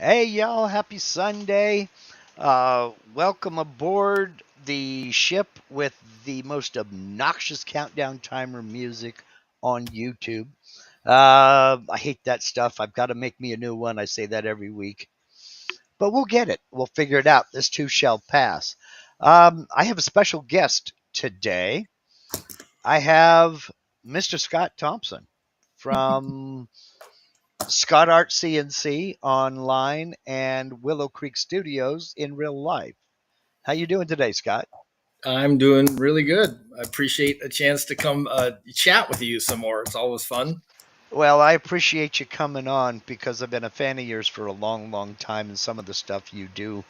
Hey, y'all, happy Sunday. Welcome aboard the ship with the most obnoxious countdown timer music on YouTube. I hate that stuff. I've got to make me a new one. I say that every week. But we'll get it. We'll figure it out. This too shall pass. I have a special guest today. I have Mr. Scott Thompson from Scott Art CNC online and Willow Creek Studios in real life. How you doing today, Scott? I'm doing really good. I appreciate a chance to come chat with you some more. It's always fun. Well, I appreciate you coming on because I've been a fan of yours for a long, long time, and some of the stuff you do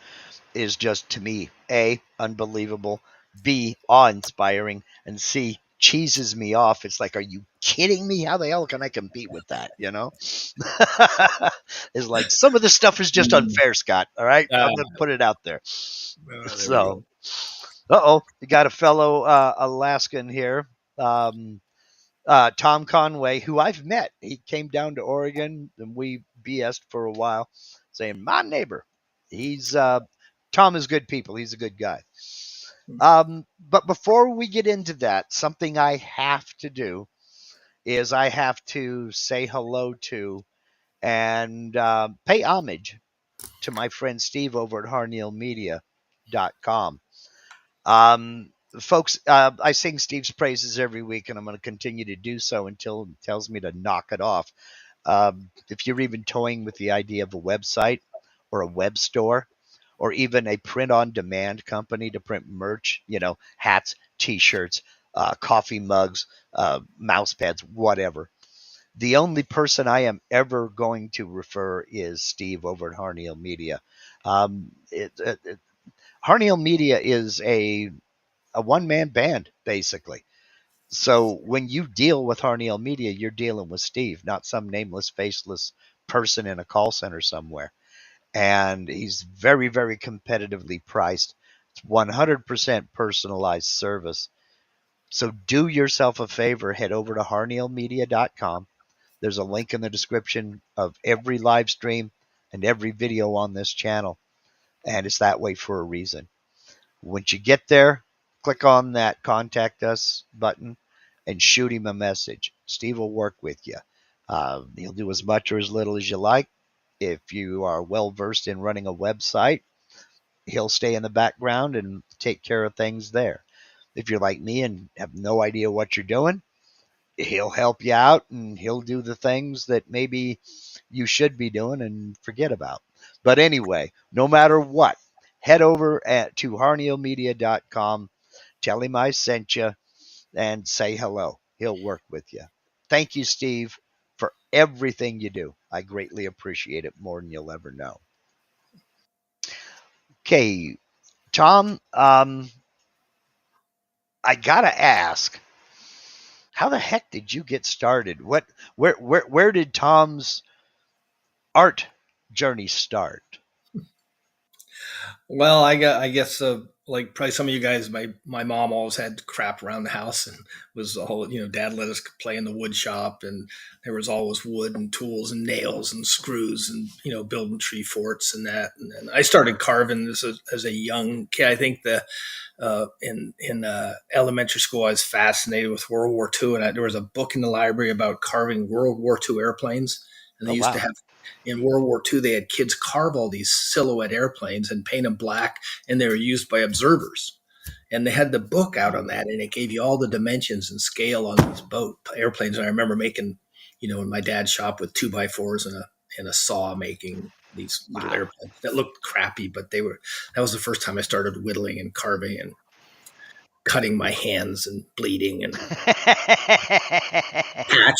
is just to me A, unbelievable, B, awe-inspiring, and C, cheeses me off. It's like, are you kidding me? How the hell can I compete with that? It's like some of the stuff is just Mm. unfair, Scott. All right, Uh, I'm gonna put it out there. there we go. So, you got a fellow Alaskan here, um, Tom Conway, who I've met. He came down to Oregon, and we BS'd for a while, saying my neighbor. He's Tom is good people. He's a good guy. But before we get into that, something I have to do is I have to say hello to and pay homage to my friend Steve over at harneilmedia.com. Folks, I sing Steve's praises every week, and I'm going to continue to do so until he tells me to knock it off. If you're even toying with the idea of a website or a web store or even a print on demand company to print merch, hats, T-shirts, coffee mugs, mouse pads, whatever. The only person I am ever going to refer is Steve over at Harneil Media. Harneil Media is a one man band, basically. So when you deal with Harneil Media, you're dealing with Steve, not some nameless, faceless person in a call center somewhere. And he's very, very competitively priced. It's 100% personalized service. So do yourself a favor, head over to harneilmedia.com. There's a link in the description of every live stream and every video on this channel. And it's that way for a reason. Once you get there, click on that contact us button and shoot him a message. Steve will work with you. He'll do as much or as little as you like. If you are well versed in running a website, he'll stay in the background and take care of things there. If you're like me and have no idea what you're doing, he'll help you out and he'll do the things that maybe you should be doing and forget about. But anyway, no matter what, head over to harneilmedia.com, tell him I sent you, and say hello. He'll work with you. Thank you, Steve, for everything you do. I greatly appreciate it more than you'll ever know. Okay, Tom, I gotta ask, how the heck did you get started? Where did Tom's art journey start? Well, I guess like probably some of you guys, my mom always had crap around the house and was the whole dad let us play in the wood shop, and there was always wood and tools and nails and screws and building tree forts and that. And then I started carving as a young kid. I think the in elementary school I was fascinated with World War II, and there was a book in the library about carving World War II airplanes, and they Oh, used to wow. have in World War II, they had kids carve all these silhouette airplanes and paint them black, and they were used by observers. And they had the book out on that, and it gave you all the dimensions and scale on these boat airplanes. And I remember making, in my dad's shop with 2x4s and a saw, making these little Wow. airplanes that looked crappy, but they were. That was the first time I started whittling and carving and cutting my hands and bleeding and patch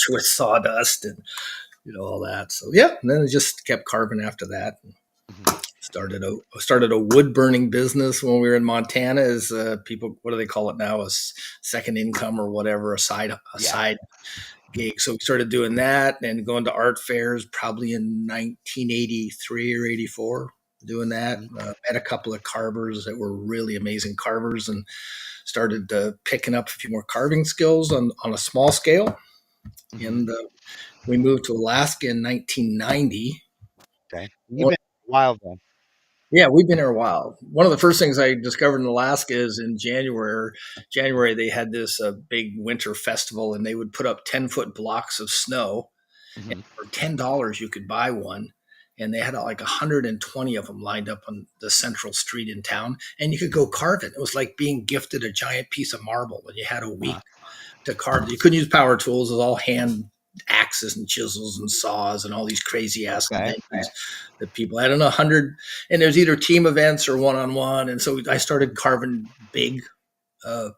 with sawdust and all that. So yeah, and then I just kept carving after that. Started a wood burning business when we were in Montana. As people, what do they call it now? Second income or whatever, a Yeah. side gig. So we started doing that and going to art fairs probably in 1983 or 84. Doing that, Mhm. met a couple of carvers that were really amazing carvers, and started picking up a few more carving skills on a small scale. Mhm. And we moved to Alaska in 1990. Okay. You've been Wild one. Yeah, we've been there a while. One of the first things I discovered in Alaska is in January. January they had this big winter festival, and they would put up 10-foot blocks of snow. And Hmm. for $10, you could buy one. And they had like 120 of them lined up on the central street in town, and you could go carve it. It was like being gifted a giant piece of marble, and you had a week to carve it. You couldn't use power tools; it was all hand axes and chisels and saws and all these crazy ass Okay. inventions that people had. 100, and there's either team events or one on one. And so I started carving big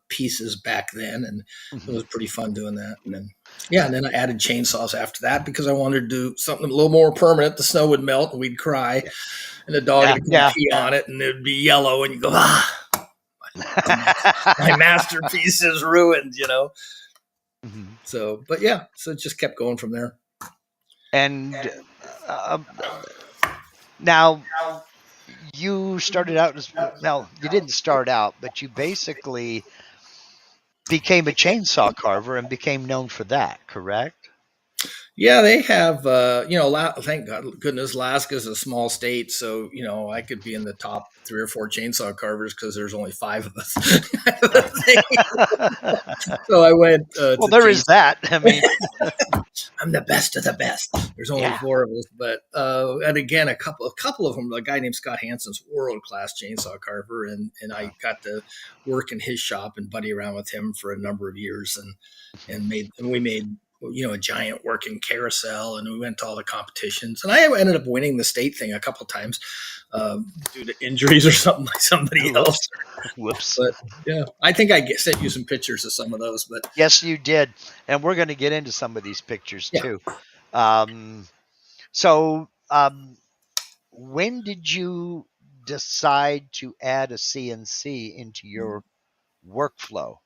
pieces back then, and it Hmm. was pretty fun doing that. And then, yeah, and then I added chainsaws after that because I wanted to do something a little more permanent. The snow would melt, and we'd cry, and the dog Yeah, would come yeah. pee on it, and it'd be yellow, and you go, my masterpiece is ruined, you know. Mhm. So, but yeah, so it just kept going from there. And uh, now you started out as well. You didn't start out, but you basically became a chainsaw carver and became known for that. Correct? Yeah, they have, thank God, goodness, Alaska is a small state. So, I could be in the top 3 or 4 chainsaw carvers because there's only 5 of us. So I went Well, to there is chainsaw. that. I mean, I'm the best of the best. There's only yeah. 4 of us, but and again, a couple of them. A guy named Scott Hansen's world class chainsaw carver, and I got to work in his shop and buddy around with him for a number of years, and we made a giant working carousel, and we went to all the competitions, and I ended up winning the state thing a couple times due to injuries or something like somebody else. Whoops. Whoops. But yeah, I think I sent you some pictures of some of those, but Yes, you did. And we're going to get into some of these pictures yeah. too. Um, so, when did you decide to add a CNC into your workflow?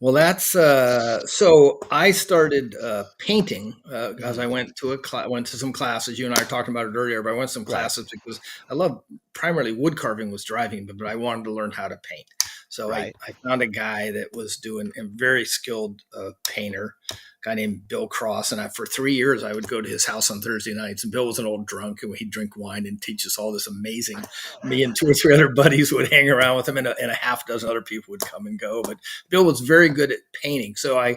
Well, that's so I started painting as Mhm. I went to some classes. You and I were talking about it earlier, but I went to some Right, classes because I love primarily wood carving was driving, but I wanted to learn how to paint. So I, right. I found a guy that was doing a very skilled painter, a guy named Bill Cross, and for 3 years I would go to his house on Thursday nights. And Bill was an old drunk, and he'd drink wine and teach us all this amazing. Me and 2 or 3 other buddies would hang around with him, and a half dozen other people would come and go. But Bill was very good at painting. So I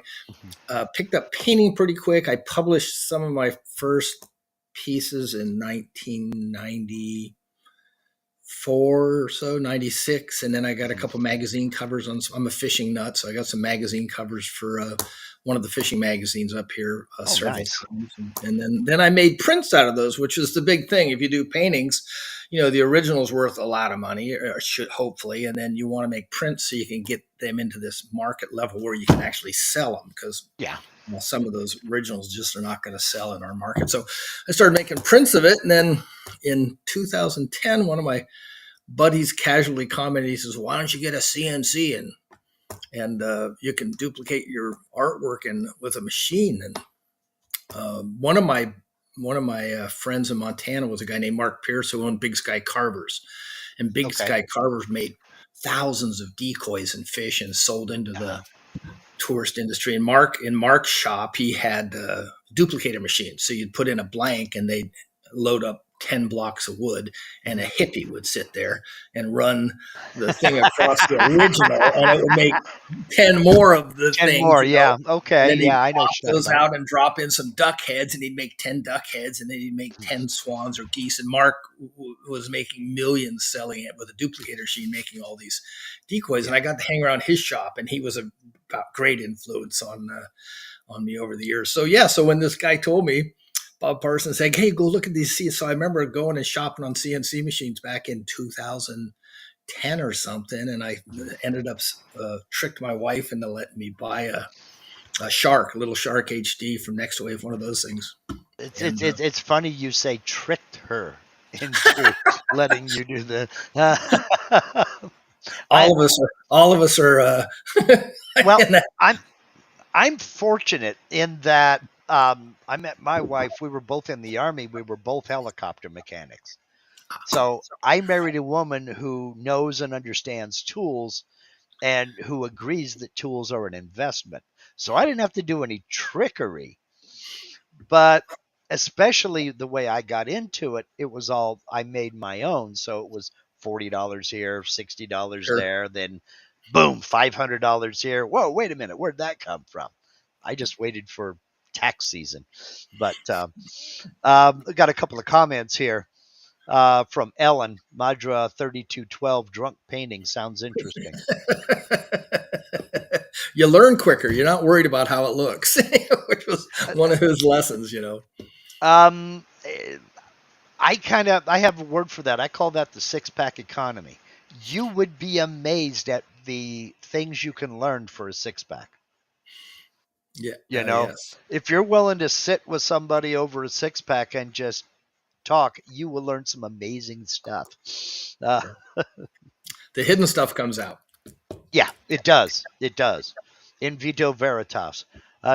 Mhm. picked up painting pretty quick. I published some of my first pieces in 1994 or so, 96. And then I got a Mhm. couple magazine covers on. I'm a fishing nut, so I got some magazine covers for one of the fishing magazines up here Oh, several nice. times. And then I made prints out of those, which is the big thing. If you do paintings, the original's worth a lot of money, or should hopefully, and then you want to make prints so you can get them into this market level where you can actually sell them because Yeah. some of those originals just are not going to sell in our market. So I started making prints of it, and then in 2010, one of my buddies casually commented, he says, "Why don't you get a CNC and you can duplicate your artwork with a machine?" And one of my friends in Montana was a guy named Mark Pierce who owned Big Sky Carvers, and Big Okay. Sky Carvers made thousands of decoys and fish and sold into the Uh-huh. tourist industry. And Mark's shop, he had duplicator machines. So you'd put in a blank and they'd load up 10 blocks of wood, and a Mhm. hippie would sit there and run the thing across the original, and it would make 10 more of the 10 things, more. Yeah. and Okay. then he'd Yeah, I know what pop you're talking those about. out and drop in some duck heads, and he'd make 10 duck heads, and then he'd make Mhm. 10 swans or geese. And Mark was making millions selling it with a duplicator machine, making all these decoys. And Yeah. I got to hang around his shop, and he was a great influence on me over the years. So yeah, so when this guy told me, Bob Parsons said, "Hey, go look at these CNC." So I remember going and shopping on CNC machines back in 2010 or something, and I Mhm. ended up tricked my wife into letting me buy a little Shark HD from Next Wave, one of those things. It's it's And it's it's funny you say tricked her into letting you do the. I all of us are well, in that. I'm I'm fortunate in that I met my wife. We were both in the army. We were both helicopter mechanics. So I married a woman who knows and understands tools and who agrees that tools are an investment. So I didn't have to do any trickery. But especially the way I got into it, it was all I made my own. So it was $40 here, $60 Sure. there, then boom, $500 here. Whoa, wait a minute, where'd that come from? I just waited for tax season. But I got a couple of comments here from Ellen Madra 3212. Drunk painting sounds interesting. You learn quicker. You're not worried about how it looks, which was one of his lessons, you know. Um, I have a word for that. I call that the six pack economy. You would be amazed at the things you can learn for a six pack. Yeah. You know, Yes. if you're willing to sit with somebody over a six pack and just talk, you will learn some amazing stuff. Uh, Yeah. The hidden stuff comes out. yeah, it does. It does. In vito veritas.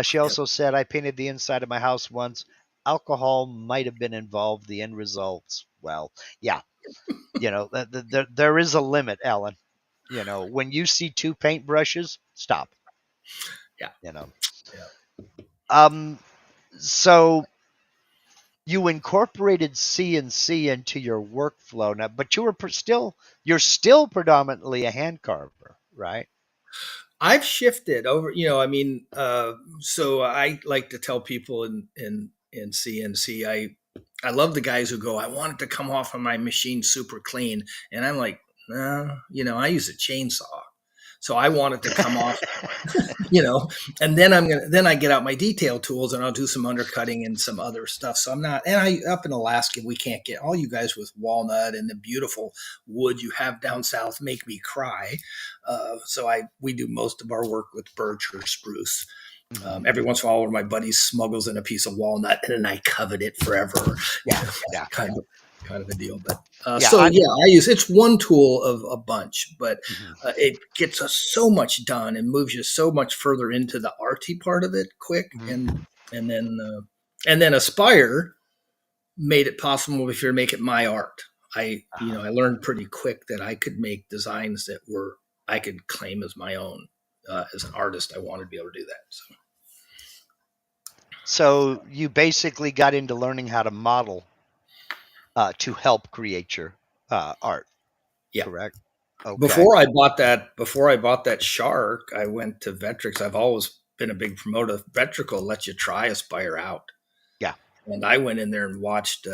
She Yep. also said, I painted the inside of my house once. Alcohol might have been involved. The end results, well, yeah, there is a limit, Alan. When you see two paintbrushes, stop. Yeah. You know. Yeah. Um. So you incorporated CNC into your workflow now, but you're still predominantly a hand carver, right? I've shifted over, I mean, so I like to tell people in CNC, I love the guys who go, I want it to come off of my machine super clean. And I'm like, no, I use a chainsaw. So I want it to come off, you know, and then I get out my detail tools and I'll do some undercutting and some other stuff. So I'm not, and up in Alaska, we can't get all you guys with walnut and the beautiful wood you have down south make me cry. We do most of our work with birch or spruce. Hmm. Every once in a while, one of my buddies smuggles in a piece of walnut, and then I covet it forever. Yeah, yeah, Kind of a deal. But yeah. I, it's one tool of a bunch, but mhm. it gets us so much done and moves you so much further into the arty part of it quick, Mhm. and then and then Aspire made it possible if you make it my art. I learned pretty quick that I could make designs that I could claim as my own. As an artist, I wanted to be able to do that. So So you basically got into learning how to model to help create your art, yeah. correct? Okay. Before I bought that shark, I went to Vectric. I've always been a big promoter of Vectric will let you try Aspire out. Yeah. And I went in there and watched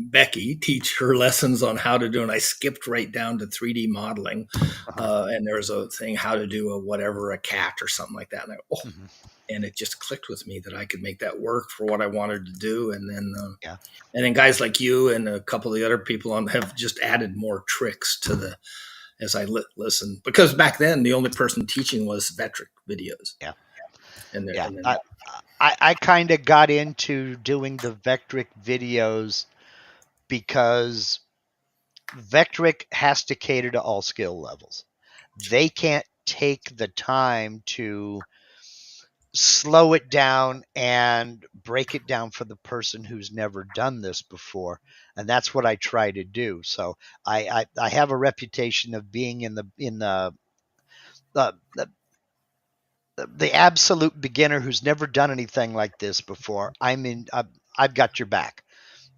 Becky teach her lessons on how to do, and I skipped right down to 3D modeling. Uh-huh. And there was a thing how to do a cat or something like that. Hmm. And it just clicked with me that I could make that work for what I wanted to do. Yeah. And then guys like you and a couple of the other people have just added more tricks to the as I listen, because back then the only person teaching was Vectric videos. Yeah. Yeah. And then I kind of got into doing the Vectric videos because Vectric has to cater to all skill levels. They can't take the time to slow it down and break it down for the person who's never done this before, and that's what I try to do. So I have a reputation of being the, the the absolute beginner who's never done anything like this before. I've got your back.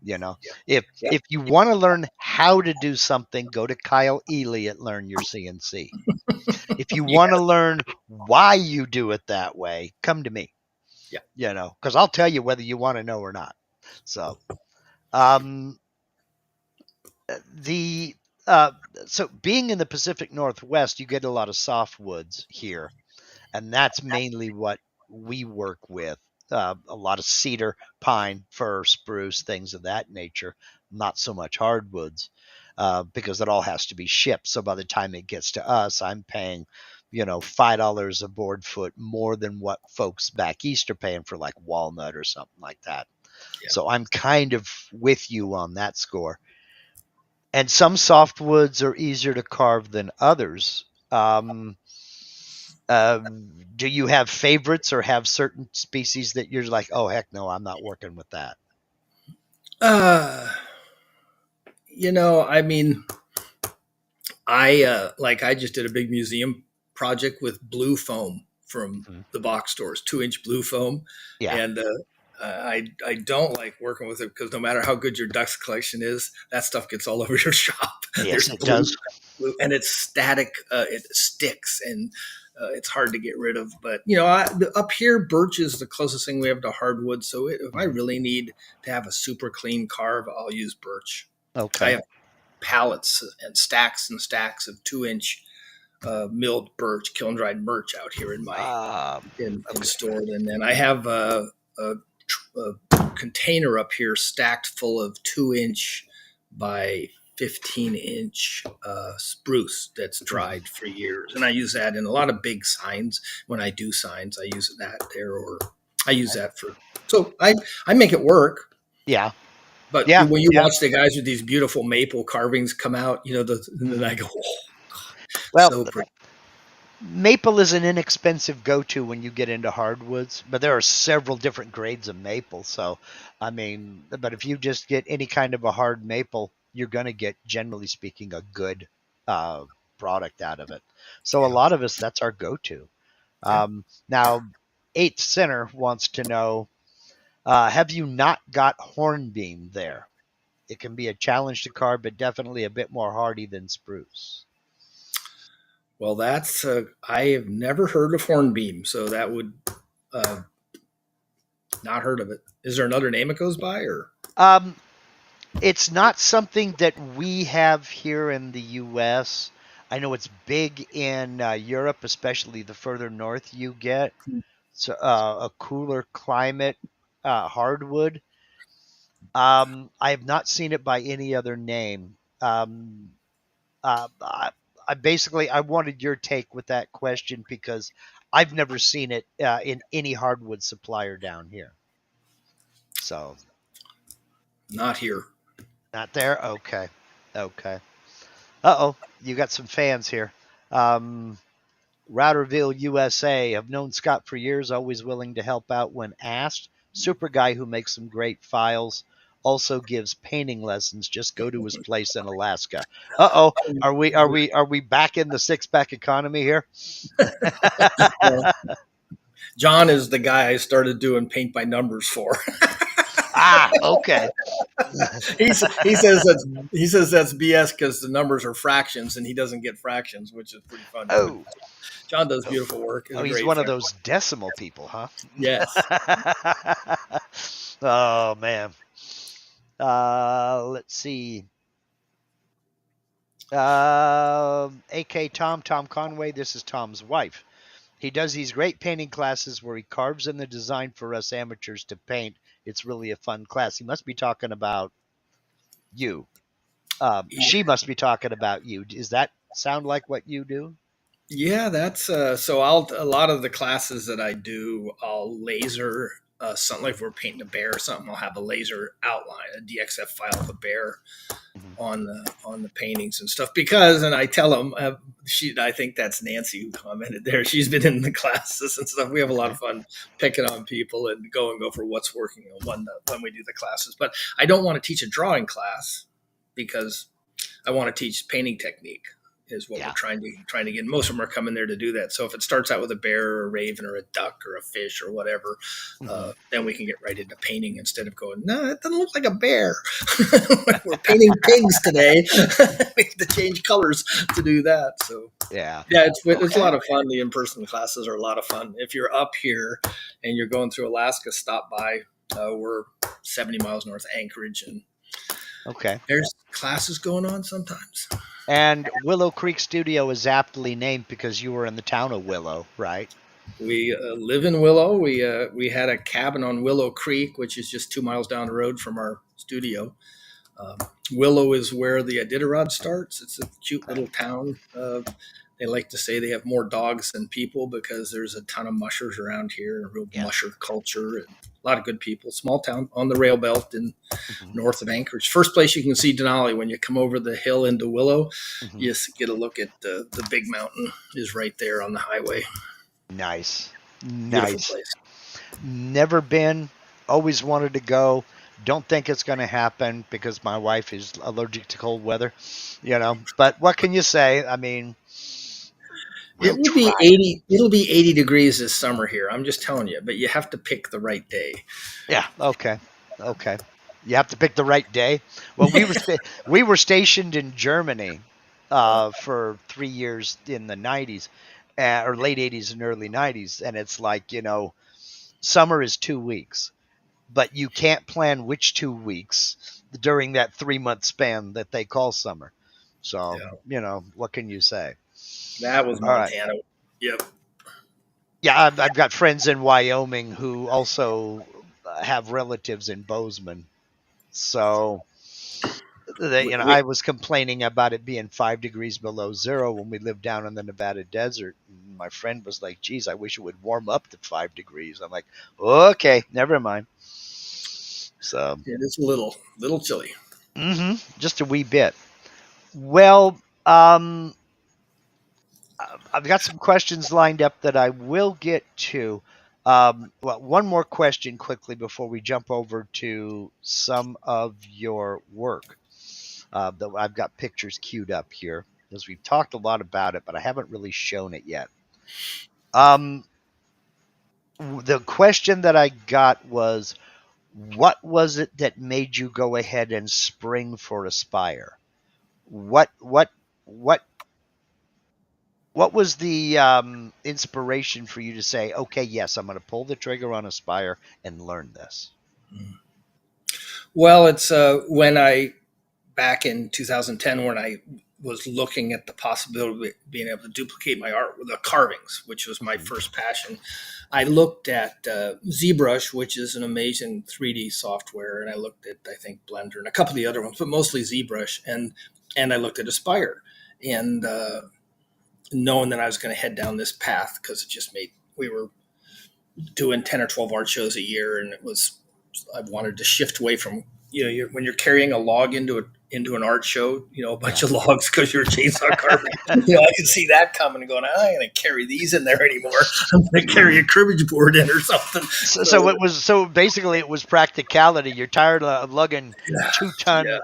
You know, if you want to learn how to do something, go to Kyle Ely at Learn Your CNC. If you want yeah, to learn why you do it that way, come to me. yeah. Because I'll tell you whether you want to know or not. So, um, the uh, so being in the Pacific Northwest, you get a lot of softwoods here, and that's mainly what we work with. A lot of cedar, pine, fir, spruce, things of that nature. Not so much hardwoods, because it all has to be shipped. So by the time it gets to us, I'm paying, $5 a board foot more than what folks back east are paying for like walnut or something like that. Yeah. So I'm kind of with you on that score. And some softwoods are easier to carve than others. Do you have favorites or have certain species that you're like, oh heck no, I'm not working with that? Uh, I mean, I just did a big museum project with blue foam from Mhm. the box stores, 2-inch blue foam, Yeah. and I don't like working with it because no matter how good your ducks collection is, that stuff gets all over your shop. Yes, There's it glue, does. and it's static. It sticks, and it's hard to get rid of. But up here, birch is the closest thing we have to hardwood. So if I Mhm. really need to have a super clean carve, I'll use birch. I Okay. have pallets and stacks of 2-inch milled birch, kiln dried birch out here in my in Okay. stored, and then I have a container up here stacked full of 2-inch by 15-inch spruce that's dried for years, and I use that in a lot of big signs. When I do signs, I use that there, or I use that for. So I make it work. Yeah. But Yeah. when you Yeah. watch the guys with these beautiful maple carvings come out, and then I go, oh, God, Well, so pretty. maple is an inexpensive go-to when you get into hardwoods, but there are several different grades of maple. So, I mean, but if you just get any kind of a hard maple, you're going to get, generally speaking, a good uh, product out of it. So, a Yeah, lot of us, that's our go-to. yeah. Now, Eighth Center wants to know, have you not got hornbeam there? It can be a challenge to carve, but definitely a bit more hardy than spruce. Well, that's I have never heard of hornbeam, so that would uh, not heard of it. Is there another name it goes by, or Um, it's not something that we have here in the U.S. I know it's big in Europe, especially the further north you get. So a cooler climate, hardwood. I have not seen it by any other name. I basically I wanted your take with that question because I've never seen it in any hardwood supplier down here. So not here? not there. Okay, okay. Uh-oh, you got some fans here. Um, Routerville, USA. Have known Scott for years, always willing to help out when asked. Super guy who makes some great files. Also gives painting lessons. Just go to his place in Alaska. Uh-oh, are we back in the six pack economy here? Well, John is the guy I started doing paint by numbers for. Ah, okay. He says that's BS because the numbers are fractions and he doesn't get fractions, which is pretty funny. But Oh, John does oh, beautiful work. He's oh, a he's great one of friend. those decimal people, huh? Yes. Oh man. Let's see. AK Tom Conway. This is Tom's wife. He does these great painting classes where he carves in the design for us amateurs to paint. It's really a fun class. He must be talking about you. She must be talking about you. Does that sound like what you do? Yeah, that's so I'll a lot of the classes that I do, I'll laser something like if we're painting a bear or something, I'll have a laser outline, a DXF file of a bear Mhm. on the paintings and stuff because and I tell them I think that's Nancy who commented there. She's been in the classes and stuff. We have a lot Okay. of fun picking on people and go for what's working when we do the classes. But I don't want to teach a drawing class because I want to teach painting technique is what we're Yeah. trying to get. Most of them are coming there to do that. So if it starts out with a bear or a raven or a duck or a fish or whatever, Mhm. then we can get right into painting instead of going, no, it doesn't look like a bear. We're painting pigs today. We have to change colors to do that. So Yeah. yeah, it's a Okay. lot of fun. The in-person classes are a lot of fun. If you're up here and you're going through Alaska, stop by. We're 70 miles north of Anchorage, and Okay. there's classes going on sometimes. And Willow Creek Studio is aptly named because you were in the town of Willow, right? We live in Willow. We had a cabin on Willow Creek, which is just 2 miles down the road from our studio. Um, Willow is where the Iditarod starts. It's a cute Okay. little town. They like to say they have more dogs than people because there's a ton of mushers around here, a real Yeah. musher culture, and a lot of good people. Small town on the rail belt in Mhm. north of Anchorage. First place you can see Denali when you come over the hill into Willow. Mhm. You get a look at the big mountain is right there on the highway. Nice. Beautiful Nice. place. Never been. Always wanted to go. Don't think it's going to happen because my wife is allergic to cold weather, But what can you say? I mean, It We'll will be try. 80. It'll be 80 degrees this summer here. I'm just telling you, but you have to pick the right day. Yeah. Okay. Okay. You have to pick the right day. Well, we were stationed in Germany for 3 years in the '90s, or late '80s and early '90s, and it's like summer is 2 weeks, but you can't plan which 2 weeks during that 3 month span that they call summer. So Yeah, what can you say? that was All right. Montana. Yep. Yeah, I've got friends in Wyoming who also have relatives in Bozeman. So I We, was complaining about it being 5 degrees below zero when we lived down in the Nevada desert. And my friend was like, "Geez, I wish it would warm up to 5 degrees." I'm like, "Okay, never mind." So, it is a little chilly. just a wee bit. Well, um, I've got some questions lined up that I will get to. Well, one more question quickly before we jump over to some of your work. That I've got pictures queued up here because we've talked a lot about it, but I haven't really shown it yet. Um, the question that I got was, what was it that made you go ahead and spring for Aspire? What what was the inspiration for you to say, okay, yes, I'm going to pull the trigger on Aspire and learn this? Well, it's when I back in 2010 when I was looking at the possibility of being able to duplicate my art with the carvings, which was my Mhm. first passion. I looked at ZBrush, which is an amazing 3D software, and I looked at I think Blender and a couple of the other ones, but mostly ZBrush, and I looked at Aspire, and knowing that I was going to head down this path because it just made we were doing 10 or 12 art shows a year, and it was I wanted to shift away from when you're carrying a log into an art show, a bunch Yeah. of logs because you're a chainsaw carving. I could see that coming and going, I ain't gonna carry these in there anymore. I'm gonna carry a cribbage board in or something. So it was so basically it was practicality. You're tired of lugging Yeah, 2 ton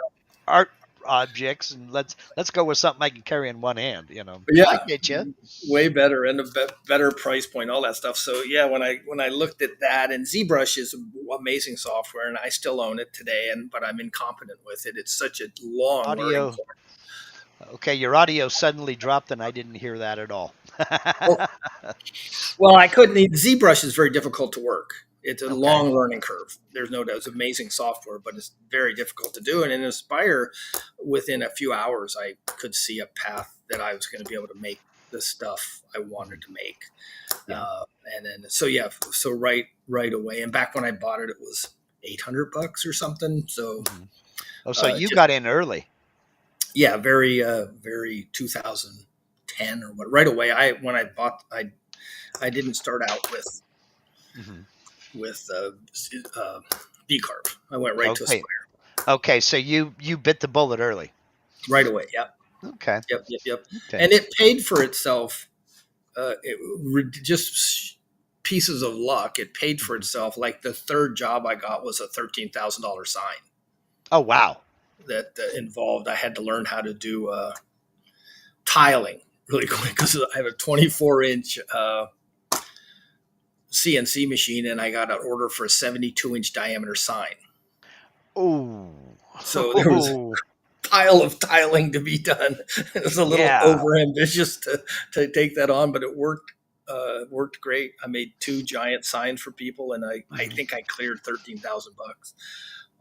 art objects, and let's go with something I can carry in one hand. I yeah, get you. way better and a better price point, all that stuff. So yeah, when I looked at that, and ZBrush is amazing software, and I still own it today, but I'm incompetent with it. It's such a long learning Audio. curve. Okay, your audio suddenly dropped, and I didn't hear that at all. Oh, well, I couldn't. ZBrush is very difficult to work. It's a Okay. long learning curve. There's no doubt. It's amazing software, but it's very difficult to do. And in Aspire, within a few hours, I could see a path that I was going to be able to make the stuff I wanted to make. Yeah. And then, so yeah, so right away. And back when I bought it, it was $800 or something. So Hmm. Oh, so you just got in early. yeah, very 2010 or what. Right away, when I bought, I didn't start out Hmm. with B carve. I went right to Okay. Aspire Okay. So you bit the bullet early. right away. Yep, Okay. yep. Okay. And it paid for itself. Just pieces of luck. It paid for Hmm. itself. Like the third job I got was a $13,000 sign Oh wow. that involved. I had to learn how to do tiling really quick because I have a 24-inch CNC machine, and I got an order for a 72-inch diameter sign. Oh. So there was pile of tiling to be done. It was a little Yeah. over ambitious to take that on, but it worked. Worked great. I made two giant signs for people, and I Mhm. think I cleared $13,000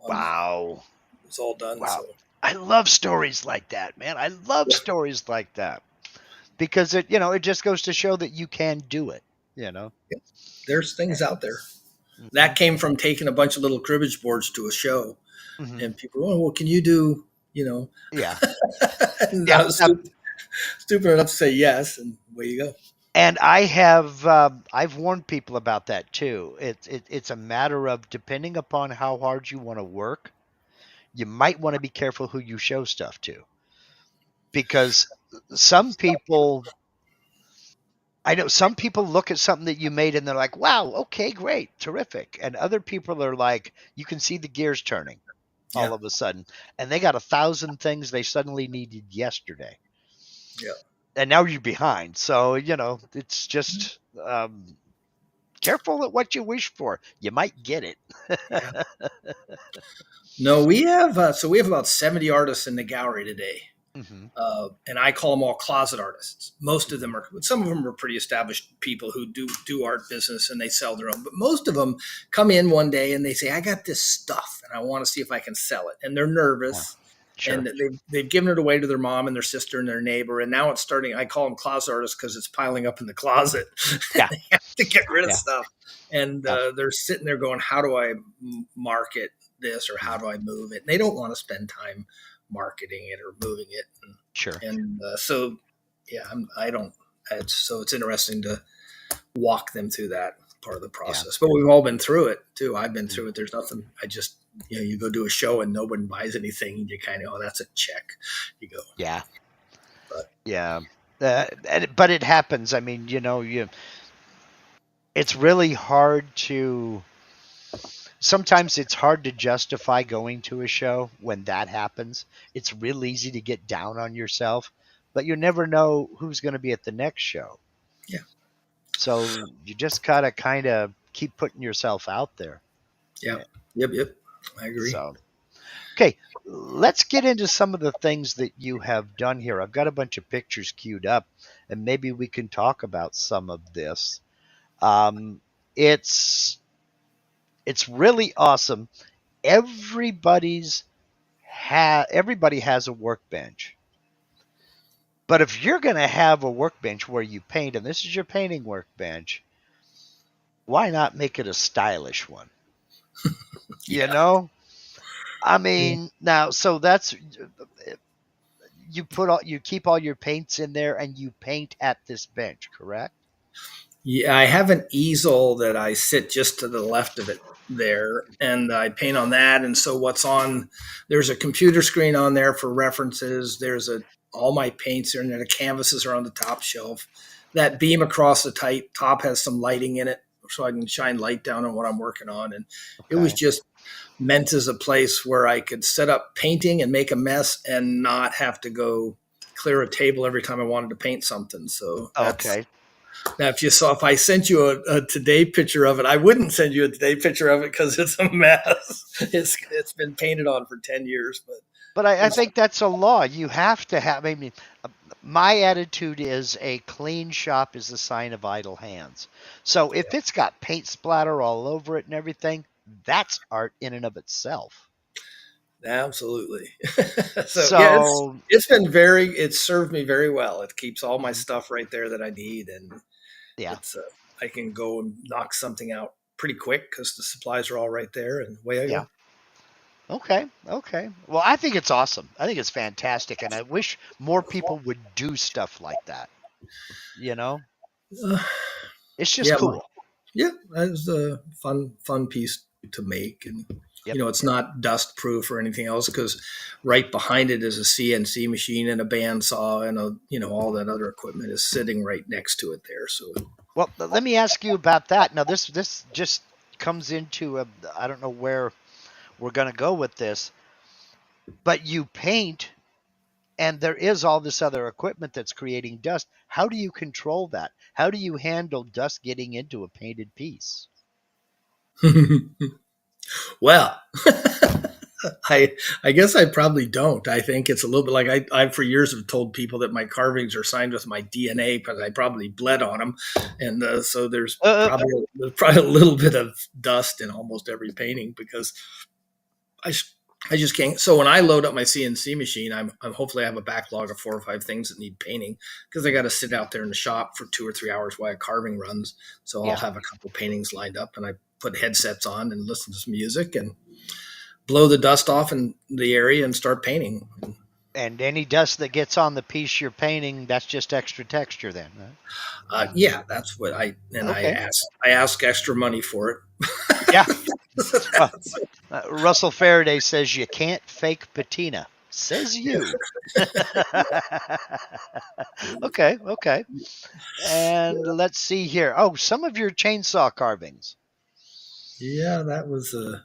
on that. Wow. It was all done. Wow. So I love stories like that, man. I love yeah, stories like that because it just goes to show that you can do it, you know. yeah. There's things out there. Hmm. That came from taking a bunch of little cribbage boards to a show, Hmm. and people, oh well, can you do you know? Yeah. And Yeah. I was stupid enough to say yes, and away you go. And I've warned people about that too. It's a matter of depending upon how hard you want to work, you might want to be careful who you show stuff to because some people I know some people look at something that you made and they're like, "Wow, okay, great, terrific," and other people are like, you can see the gears turning all Yeah, of a sudden, and they got 1,000 things they suddenly needed yesterday. yeah. and now you're behind. So it's just careful at what you wish for. You might get it. Yeah. No, we have about 70 artists in the gallery today. Hmm. And I call them all closet artists. Most of them are, some of them are pretty established people who do art business and they sell their own. But most of them come in one day and they say, "I got this stuff and I want to see if I can sell it." And they're Yeah, nervous, and sure. they've given it away to their mom and their sister and their neighbor. And now it's starting. I call them closet artists because it's piling up in the closet. Yeah, They have to get rid of yeah, stuff, and yeah. they're sitting there going, "How do I market this, or how Mhm. do I move it?" And they don't want to spend time marketing it or moving it. Sure. And so, yeah, I don't. It's interesting to walk them through that part of the Yeah. process. But we've all been through it too. I've been Mhm. through it. There's nothing. I just you go do a show and nobody buys anything, and you kind of, oh, that's a check. You go, Yeah. but Yeah. But it happens. I mean, it's really hard to. Sometimes it's hard to justify going to a show when that happens. It's real easy to get down on yourself, but you never know who's going to be at the next show. yeah, So you just gotta kind of keep putting yourself out there. yeah, Eh, yep. I agree. So, okay, let's get into some of the things that you have done here. I've got a bunch of pictures queued up, and maybe we can talk about some of this. Um, it's it's really awesome. Everybody has a workbench. But if you're going to have a workbench where you paint, and this is your painting workbench, why not make it a stylish one? You Yeah, know, I yeah. mean, now, so that's you keep all your paints in there and you paint at this bench, correct? Yeah, I have an easel that I sit just to the left of it there, and I paint on that. And so what's on, there's a computer screen on there for references. There's a all my paints are in there. The canvases are on the top shelf. That beam across the top has some lighting in it, so I can shine light down on what I'm working on. And it was Okay. just meant as a place where I could set up painting and make a mess and not have to go clear a table every time I wanted to paint something. So that's Okay. now, if you saw, if I sent you a today picture of it, I wouldn't send you a today picture of it because it's a mess. It's been painted on for 10 years, but But I it's think that's a law. You have to have. I mean, uh, my attitude is a clean shop is a sign of idle hands. So if it's got paint splatter all over it and everything, that's art in and of itself. absolutely. So yeah, So it's served me very well. It keeps all my mhm, stuff right there that I need, and yeah. it's I can go and knock something out pretty quick because the supplies are all right there, and away I Yeah. go. Okay. Okay. Well, I think it's awesome. I think it's fantastic, and I wish more people would do stuff like that. You know, Uh, it's just yeah, cool. yeah, that was a fun piece to make, and Yep. it's not dust proof or anything else because right behind it is a CNC machine and a bandsaw and a all that other equipment is sitting right next to it there. So Well, let me ask you about that. Now, this just comes into a. I don't know where we're going to go with this, but you paint, and there is all this other equipment that's creating dust. How do you control that? How do you handle dust getting into a painted piece? well, I guess I probably don't. I think it's a little bit like I for years have told people that my carvings are signed with my DNA because I probably bled on them, and so Uh, there's probably a little bit of dust in almost every painting because I I just can't. So when I load up my CNC machine, I'm hopefully I have a backlog of 4 or 5 things that need painting because I got to sit out there in the shop for 2 or 3 hours while a carving runs. So I'll yeah. have a couple paintings lined up, and I put headsets on and listen to some music and blow the dust off in the area and start painting. And any dust that gets on the piece you're painting, that's just extra texture then. Huh? Yeah, that's what I and Okay. I ask extra money for it. Yeah. Well, Russell Faraday says you can't fake patina. Says you. Okay, okay. And let's see here. Oh, some of your chainsaw carvings. Yeah, that was a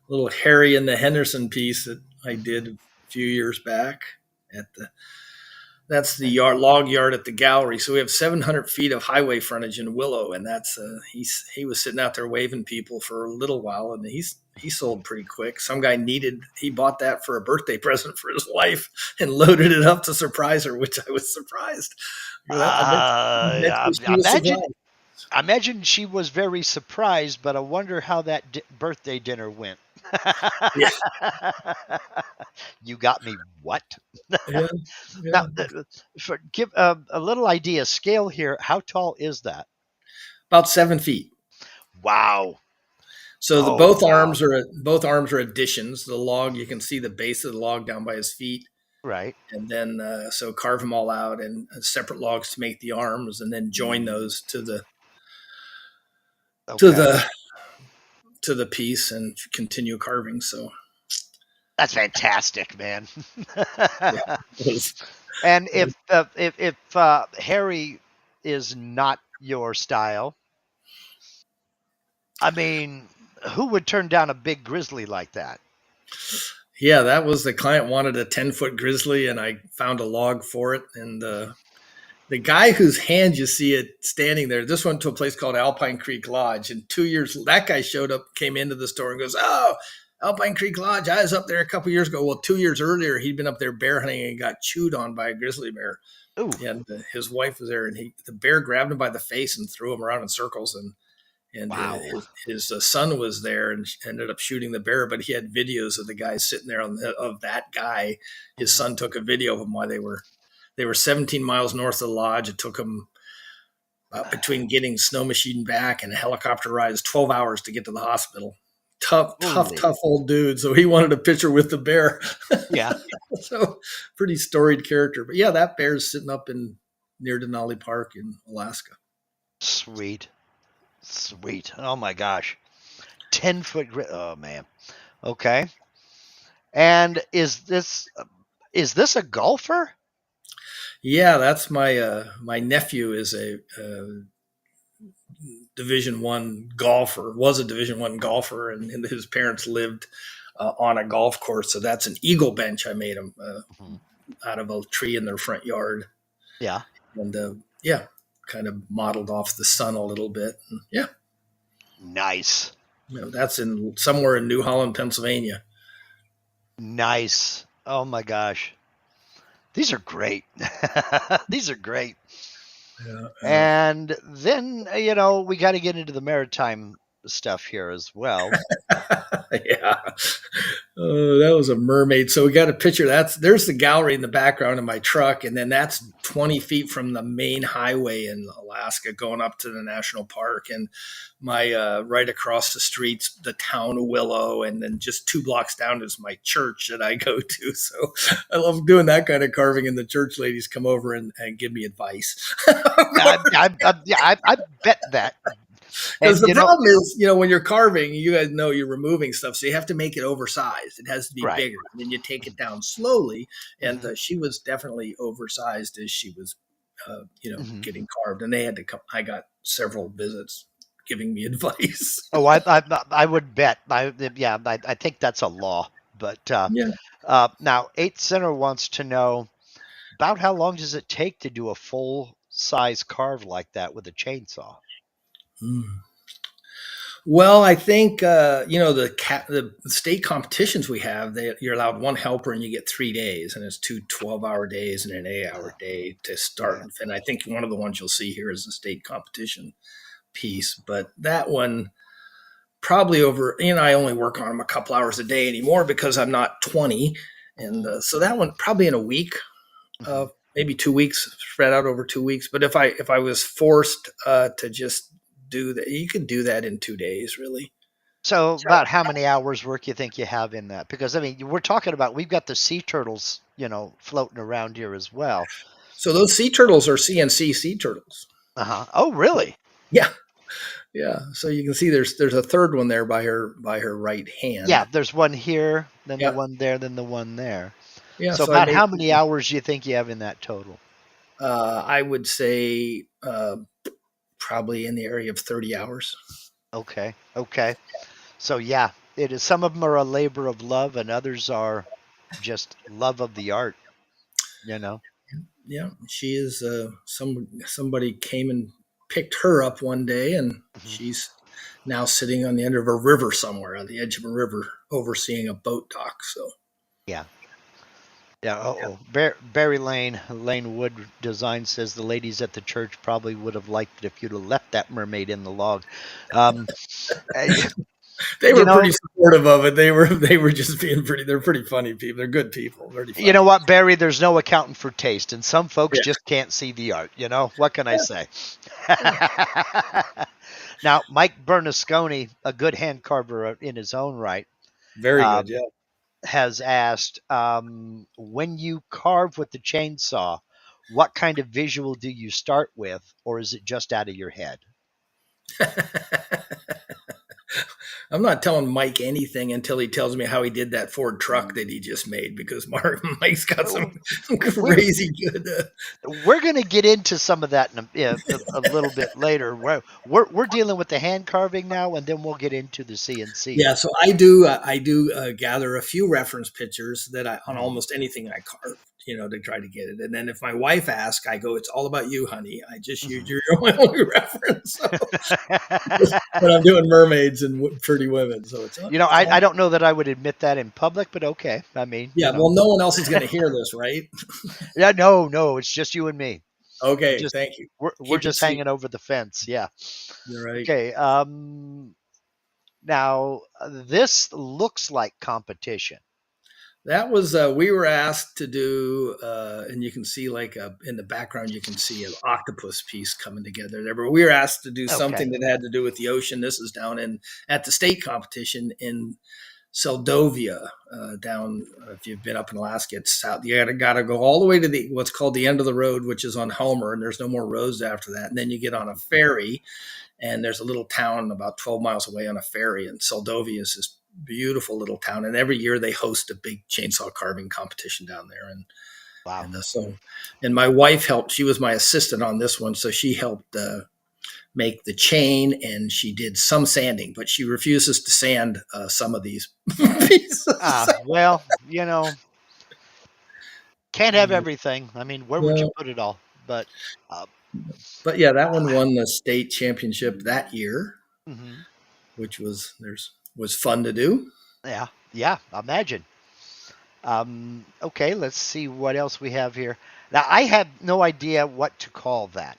little Harry and the Henderson piece that I did a few years back at the That's the log yard at the gallery. So we have 700 feet of highway frontage in Willow, and that's he was sitting out there waving people for a little while, and he sold pretty quick. Some guy he bought that for a birthday present for his wife and loaded it up to surprise her, which I was surprised. I She was surprised. I imagine she was very surprised, but I wonder how that birthday dinner went. Yeah, You got me what? yeah, Now, yeah. give a little idea scale here. How tall is that? About 7 feet. Wow. So the Oh, wow. both arms are additions. The log, you can see the base of the log down by his feet, Right. and then so carve them all out and separate logs to make the arms, and then join those to Okay. the to the piece and continue carving. So That's fantastic, man. yeah, it was, And if Harry is not your style, I mean, who would turn down a big grizzly like that? yeah, that was the client wanted a 10-foot grizzly, and I found a log for it. And the guy whose hand you see it standing there, this went to a place called Alpine Creek Lodge. And 2 years, that guy showed up, came into the store and goes, "Oh, Alpine Creek Lodge. I was up there a couple years ago." Well, 2 years earlier, he'd been up there bear hunting and got chewed on by a grizzly bear. Ooh, And his wife was there, and the bear grabbed him by the face and threw him around in circles. And wow. his son was there and ended up shooting the bear, but he had videos of the guy sitting there of that guy. His Mhm. son took a video of him while they were 17 miles north of the lodge. It took them between getting snow machine back and a helicopter rides 12 hours to get to the hospital. Holy. Tough old dude. So he wanted a picture with the bear. Yeah. So pretty storied character. But yeah, that bear's sitting up in near Denali Park in Alaska. Sweet. Sweet. Oh my gosh. 10-foot oh man. Okay. And is this a golfer? Yeah, that's my nephew is a Division 1 golfer. Was a Division 1 golfer, and his parents lived on a golf course. So that's an eagle bench I made him Mhm. out of a tree in their front yard, Yeah. and yeah, kind of modeled off the sun a little bit. And yeah, Nice. that's in somewhere in New Holland, Pennsylvania. Nice. Oh my gosh. These are great. These are great. Yeah, And then, we got to get into the maritime stuff here as well. yeah. Oh, that was a mermaid. So we got a picture. There's the gallery in the background of my truck, and then that's 20 feet from the main highway in Alaska, going up to the national park. And my right across the streets, the town of Willow, and then just 2 blocks down is my church that I go to. So I love doing that kind of carving, and the church ladies come over and give me advice. I bet that. Because And, the problem is, when you're carving, you guys know you're removing stuff, so you have to make it oversized. It has to be right. bigger. And then you take it down slowly. And Hmm. she was definitely oversized as she was, Hmm. getting carved. And they had to come. I got several visits giving me advice. Oh, I would bet. I think that's a law. But Yeah. now, Eighth Center wants to know about how long does it take to do a full size carve like that with a chainsaw? Mm. Well, I think the state competitions we have. You're allowed one helper, and you get 3 days, and it's two 12-hour days and an 8-hour day to start. Yeah. And I think one of the ones you'll see here is the state competition piece. But that one probably over. I only work on them a couple hours a day anymore because I'm not 20, and Mhm. so that one probably in a week, uh, Mhm. maybe 2 weeks, spread out over 2 weeks. But if I was forced to just do that, you could do that in 2 days, really. So, about how many hours work you think you have in that? Because I mean, we're talking about we've got the sea turtles, floating around here as well. So those sea turtles are CNC sea turtles. Uh-huh. Oh, really? Yeah, yeah. So you can see there's a third one there by her right hand. Yeah, there's one here, then the Yeah, one there, then the one there. yeah. So So I about made. how many hours do you think you have in that total? I would say probably in the area of 30 hours. Okay. Okay. So yeah, it is some of them are a labor of love and others are just love of the art, you know. Yeah, she is. Somebody came and picked her up one day, and Mhm. she's now sitting on the end of a river somewhere, on the edge of a river, overseeing a boat dock. So Yeah. Yeah. yeah. Barry Lane Wood Design says the ladies at the church probably would have liked it if you'd have left that mermaid in the log. Um, eh, They you were know, pretty supportive of it. They were just being pretty. They're pretty funny people. They're good people. Pretty you know funny. what, Barry? There's no accountant for taste, and some folks Yeah. just can't see the art. What can I Yeah. say? Yeah. Now, Mike Bernasconi, a good hand carver in his own right, Very uh, good. Yeah. has asked, when you carve with the chainsaw, what kind of visual do you start with, or is it just out of your head? I'm not telling Mike anything until he tells me how he did that Ford truck that he just made because Mike's got some We're crazy good. we're going to get into some of that in a little bit later. We're dealing with the hand carving now, and then we'll get into the CNC. Yeah, so I do gather a few reference pictures that I on Mhm. almost anything I carve, to try to get it. And then if my wife asks, I go, "It's all about you, honey. I just use Mhm. your my only reference." So, when I'm doing mermaids and pretty women, so it's I all. don't know that I would admit that in public, but okay. I mean, Yeah, well, no one else is going to hear this, right? yeah, no, no, it's just you and me. We're Okay, just thank you. we're Keep it just secret. hanging over the fence. Yeah. You're right. Okay. Now this looks like competition. That was we were asked to do, and you can see like in the background you can see an octopus piece coming together there. But we were asked to do something Okay. that had to do with the ocean. This is down in at the state competition in Seldovia, down. If you've been up in Alaska, it's south. You gotta go all the way to the what's called the end of the road, which is on Homer, and there's no more roads after that. And then you get on a ferry, and there's a little town about 12 miles away on a ferry, and Seldovia is this beautiful little town, and every year they host a big chainsaw carving competition down there, and Wow. and my wife helped. She was my assistant on this one, so she helped make the chain, and she did some sanding, but she refuses to sand some of these pieces. Well, can't have everything. I mean, where would you Yeah. put it all? But uh, But yeah, that one won the state championship that year, mhm. which was fun to do. Yeah, yeah, imagine. Okay, let's see what else we have here. Now, I have no idea what to call that.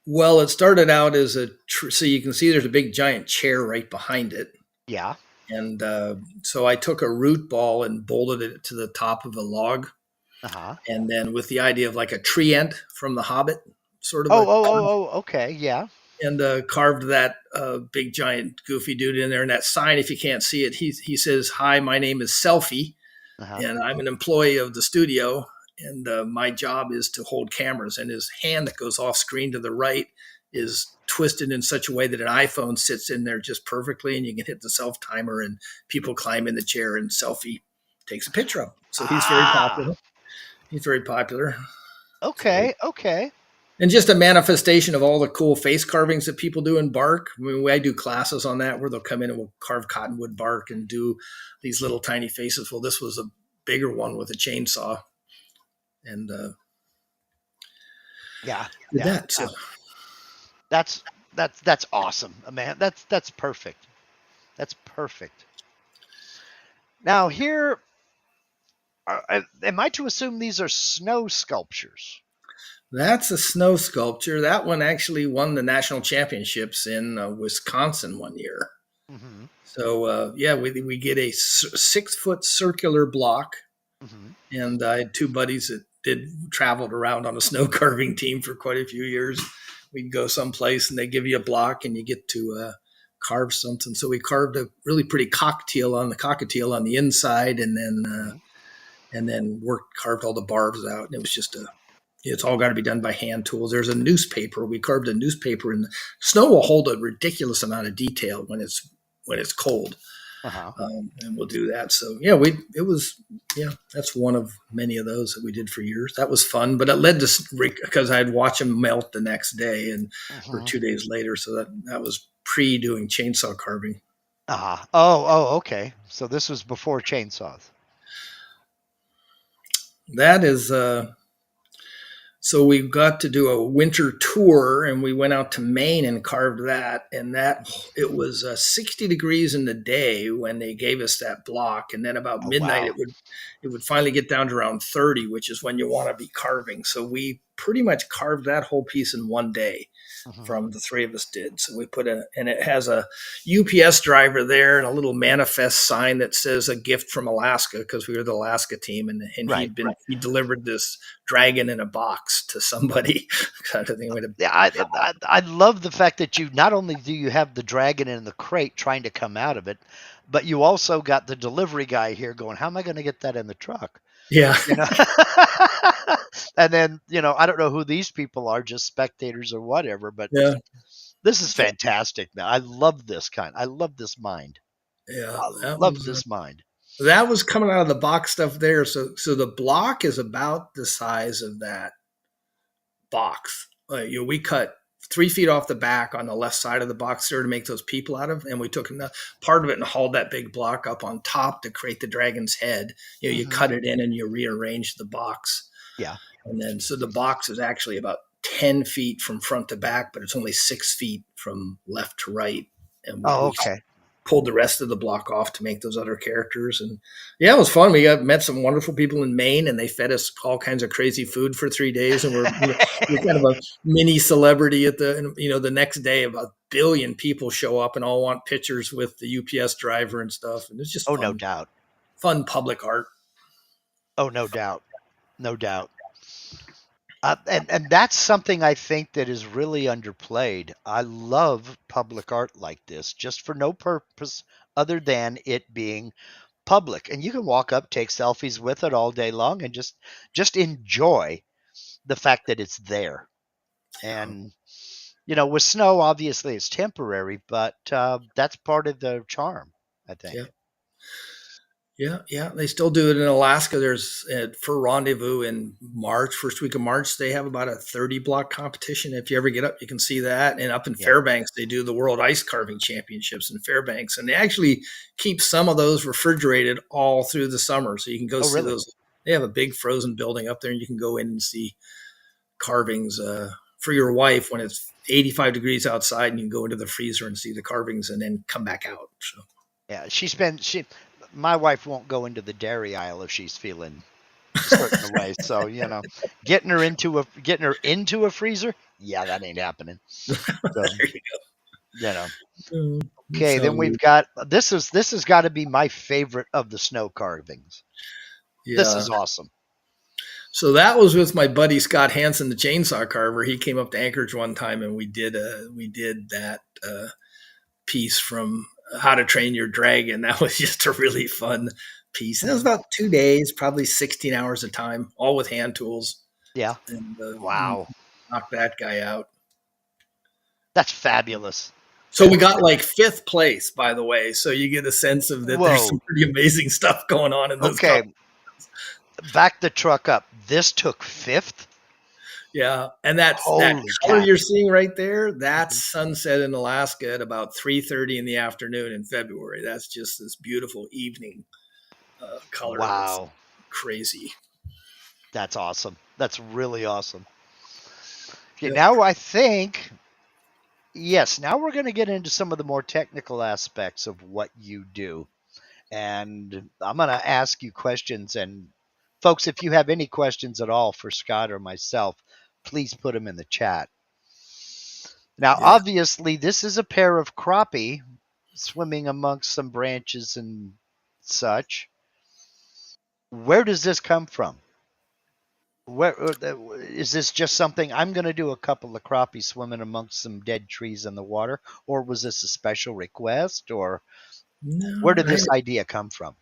Well, it started out as so you can see there's a big giant chair right behind it. Yeah. And so I took a root ball and bolted it to the top of a log. Uh huh. And then with the idea of like a tree ant from The Hobbit, sort of Oh, a, oh, oh, oh. Okay. Yeah. and carved that big giant goofy dude in there. And that sign, if you can't see it, he says, "Hi, my name is Selfie, Uh huh. and I'm an employee of the studio. And my job is to hold cameras." And his hand that goes off screen to the right is twisted in such a way that an iPhone sits in there just perfectly, and you can hit the self timer, and people climb in the chair, and Selfie takes a picture of him. So he's very Ah. popular. He's very popular. So, Okay. Okay. and just a manifestation of all the cool face carvings that people do in bark. I mean, I do classes on that where they'll come in and we'll carve cottonwood bark and do these little tiny faces. Well, this was a bigger one with a chainsaw, and Yeah. did Yeah. that. So That's that's awesome, man. That's perfect. That's perfect. Now here, am I to assume these are snow sculptures? that's a snow sculpture. That one actually won the national championships in Wisconsin one year. Mm-hmm. So yeah, we get a 6 foot circular block, Mm-hmm. and I had two buddies that did traveled around on a snow carving team for quite a few years. We'd go someplace and they give you a block and you get to carve something. So we carved a really pretty cockatiel on the inside, Mm-hmm. and then worked carved all the barbs out. And it was just a it's all got to be done by hand tools. There's a newspaper. We carved a newspaper, and the snow will hold a ridiculous amount of detail when it's cold, Uh-huh. and we'll do that. So yeah, we it was yeah, that's one of many of those that we did for years. That was fun, but it led to because I'd watch them melt the next day and or Mm-hmm. 2 days later. So that was pre doing chainsaw carving. Uh-huh. Oh, oh, okay. So this was before chainsaws. That is so we got to do a winter tour, and we went out to Maine and carved that. And that it was 60 degrees in the day when they gave us that block, and then about Oh, midnight wow. it would finally get down to around 30, which is when you want to be carving. So we pretty much carved that whole piece in one day. Mhm. From the three of us did. So we put and it has a UPS driver there and a little manifest sign that says a gift from Alaska because we were the Alaska team, and Right. he delivered this dragon in a box to somebody kind of thing. Yeah, I love the fact that you not only do you have the dragon in the crate trying to come out of it, but you also got the delivery guy here going, "How am I going to get that in the truck?" Yeah, You know, and then I don't know who these people are, just spectators or whatever, but yeah, this is fantastic. Now I love this kind. I love this mind. yeah. I love this mind. That was coming out of the box stuff there. So the block is about the size of that box. We cut 3 feet off the back on the left side of the box there to make those people out of, and we took part of it and hauled that big block up on top to create the dragon's head. You Hmm. cut it in and you rearrange the box, Yeah. and then so the box is actually about 10 feet from front to back, but it's only 6 feet from left to right, and Oh, we okay. pulled the rest of the block off to make those other characters. And yeah, it was fun. We met some wonderful people in Maine, and they fed us all kinds of crazy food for 3 days. And we're kind of a mini celebrity at the next day, about 1 billion people show up and all want pictures with the UPS driver and stuff. And it's just Oh, no fun, doubt. fun public art. Oh, no doubt. No doubt. And that's something I think that is really underplayed. I love public art like this, just for no purpose other than it being public. And you can walk up, take selfies with it all day long, and just enjoy the fact that it's there. And with snow, obviously it's temporary, but that's part of the charm, I think. Yeah. Yeah, yeah, they still do it in Alaska. There's for Rendezvous in March, first week of March, they have about a 30 block competition. If you ever get up, you can see that. And up in Yeah. Fairbanks, they do the World Ice Carving Championships in Fairbanks, and they actually keep some of those refrigerated all through the summer, so you can go Oh, see really? those. They have a big frozen building up there, and you can go in and see carvings for your wife when it's 85 degrees outside, and you can go into the freezer and see the carvings, and then come back out. So Yeah. My wife won't go into the dairy aisle if she's feeling certain way. So getting her into a freezer, yeah, that ain't happening. So there you you know, go. okay, then So we've got this has got to be my favorite of the snow carvings. This yeah. is awesome. So that was with my buddy Scott Hansen, the chainsaw carver. He came up to Anchorage one time, and we did that piece from How to Train Your Dragon. That was just a really fun piece, and it was Mhm. about 2 days, probably 16 hours of time, all with hand tools, Yeah. and Wow. knocked that guy out. That's fabulous. So we got like fifth place, by the way. So you get a sense of that. There's Whoa. some pretty amazing stuff going on in those. Okay, back the truck up. This took fifth. Yeah, and that Holy color cat. you're seeing right there, that's Mhm. sunset in Alaska at about 3:30 in the afternoon in February. That's just this beautiful evening color that's Wow. crazy. That's awesome. That's really awesome. Okay, Yep. now I think yes, now we're going to get into some of the more technical aspects of what you do. And I'm going to ask you questions. And folks, if you have any questions at all for Scott or myself, please put them in the chat. Now, Yeah. obviously, this is a pair of crappie swimming amongst some branches and such. Where does this come from? Where is this just something I'm going to do a couple of crappie swimming amongst some dead trees in the water, or was this a special request, or where No, did this idea come from?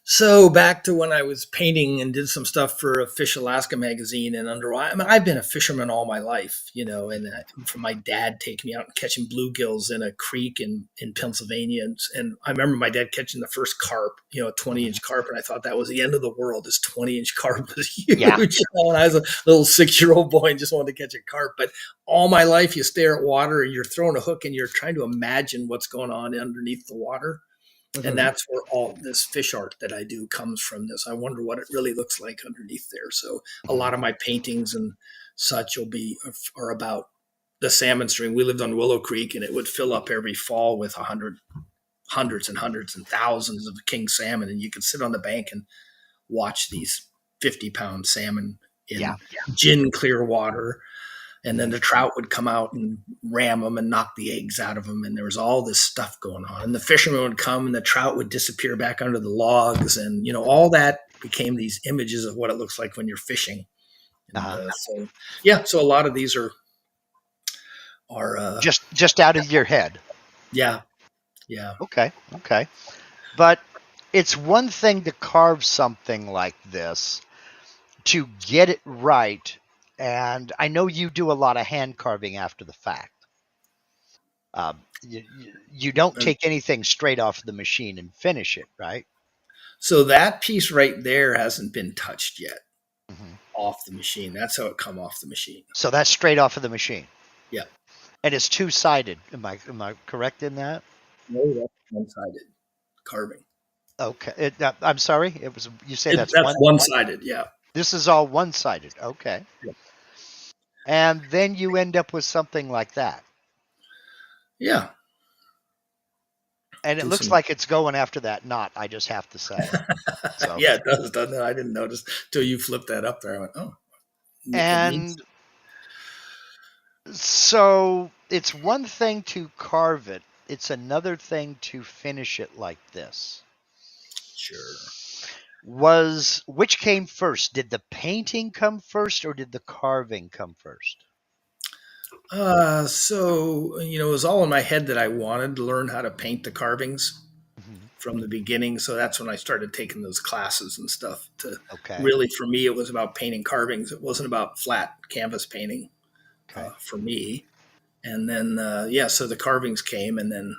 so back to when I was painting and did some stuff for a Fish Alaska magazine and I mean, I've been a fisherman all my life, and from my dad taking me out and catching bluegills in a creek in Pennsylvania. And I remember my dad catching the first carp, a 20 Mhm. inch carp. And I thought that was the end of the world. This 20-inch carp was huge. Yeah. When I was a little 6-year-old boy and just wanted to catch a carp. But all my life, you stare at water and you're throwing a hook and you're trying to imagine what's going on underneath the water. And that's where all this fish art that I do comes from this. I wonder what it really looks like underneath there. So a lot of my paintings and such are about the salmon stream. We lived on Willow Creek, and it would fill up every fall with hundreds and hundreds and thousands of king salmon, and you could sit on the bank and watch these 50-pound salmon in gin clear water. And then the trout would come out and ram them and knock the eggs out of them. And there was all this stuff going on. And the fishermen would come and the trout would disappear back under the logs. And, all that became these images of what it looks like when you're fishing. And, so a lot of these are just out of your head. Yeah. Okay. But it's one thing to carve something like this, to get it right. And I know you do a lot of hand carving after the fact. You don't take anything straight off the machine and finish it, right? So that piece right there hasn't been touched yet off the machine. That's how it come off the machine. So that's straight off of the machine. Yeah. And it's two-sided. Am I correct in that? No, that's one-sided carving. Okay. I'm sorry. You say that's one-sided. Yeah. This is all one-sided. Okay. Yeah. And then you end up with something like that. Yeah. And it looks like it's going after that knot, I just have to say. So. Yeah, it does, doesn't it? I didn't notice till you flipped that up there. I went, oh. And so it's one thing to carve it. It's another thing to finish it like this. Sure. Which came first? Did the painting come first or did the carving come first? So, it was all in my head that I wanted to learn how to paint the carvings from the beginning. So that's when I started taking those classes and stuff. Really, for me, it was about painting carvings. It wasn't about flat canvas painting for me. And then, so the carvings came, and then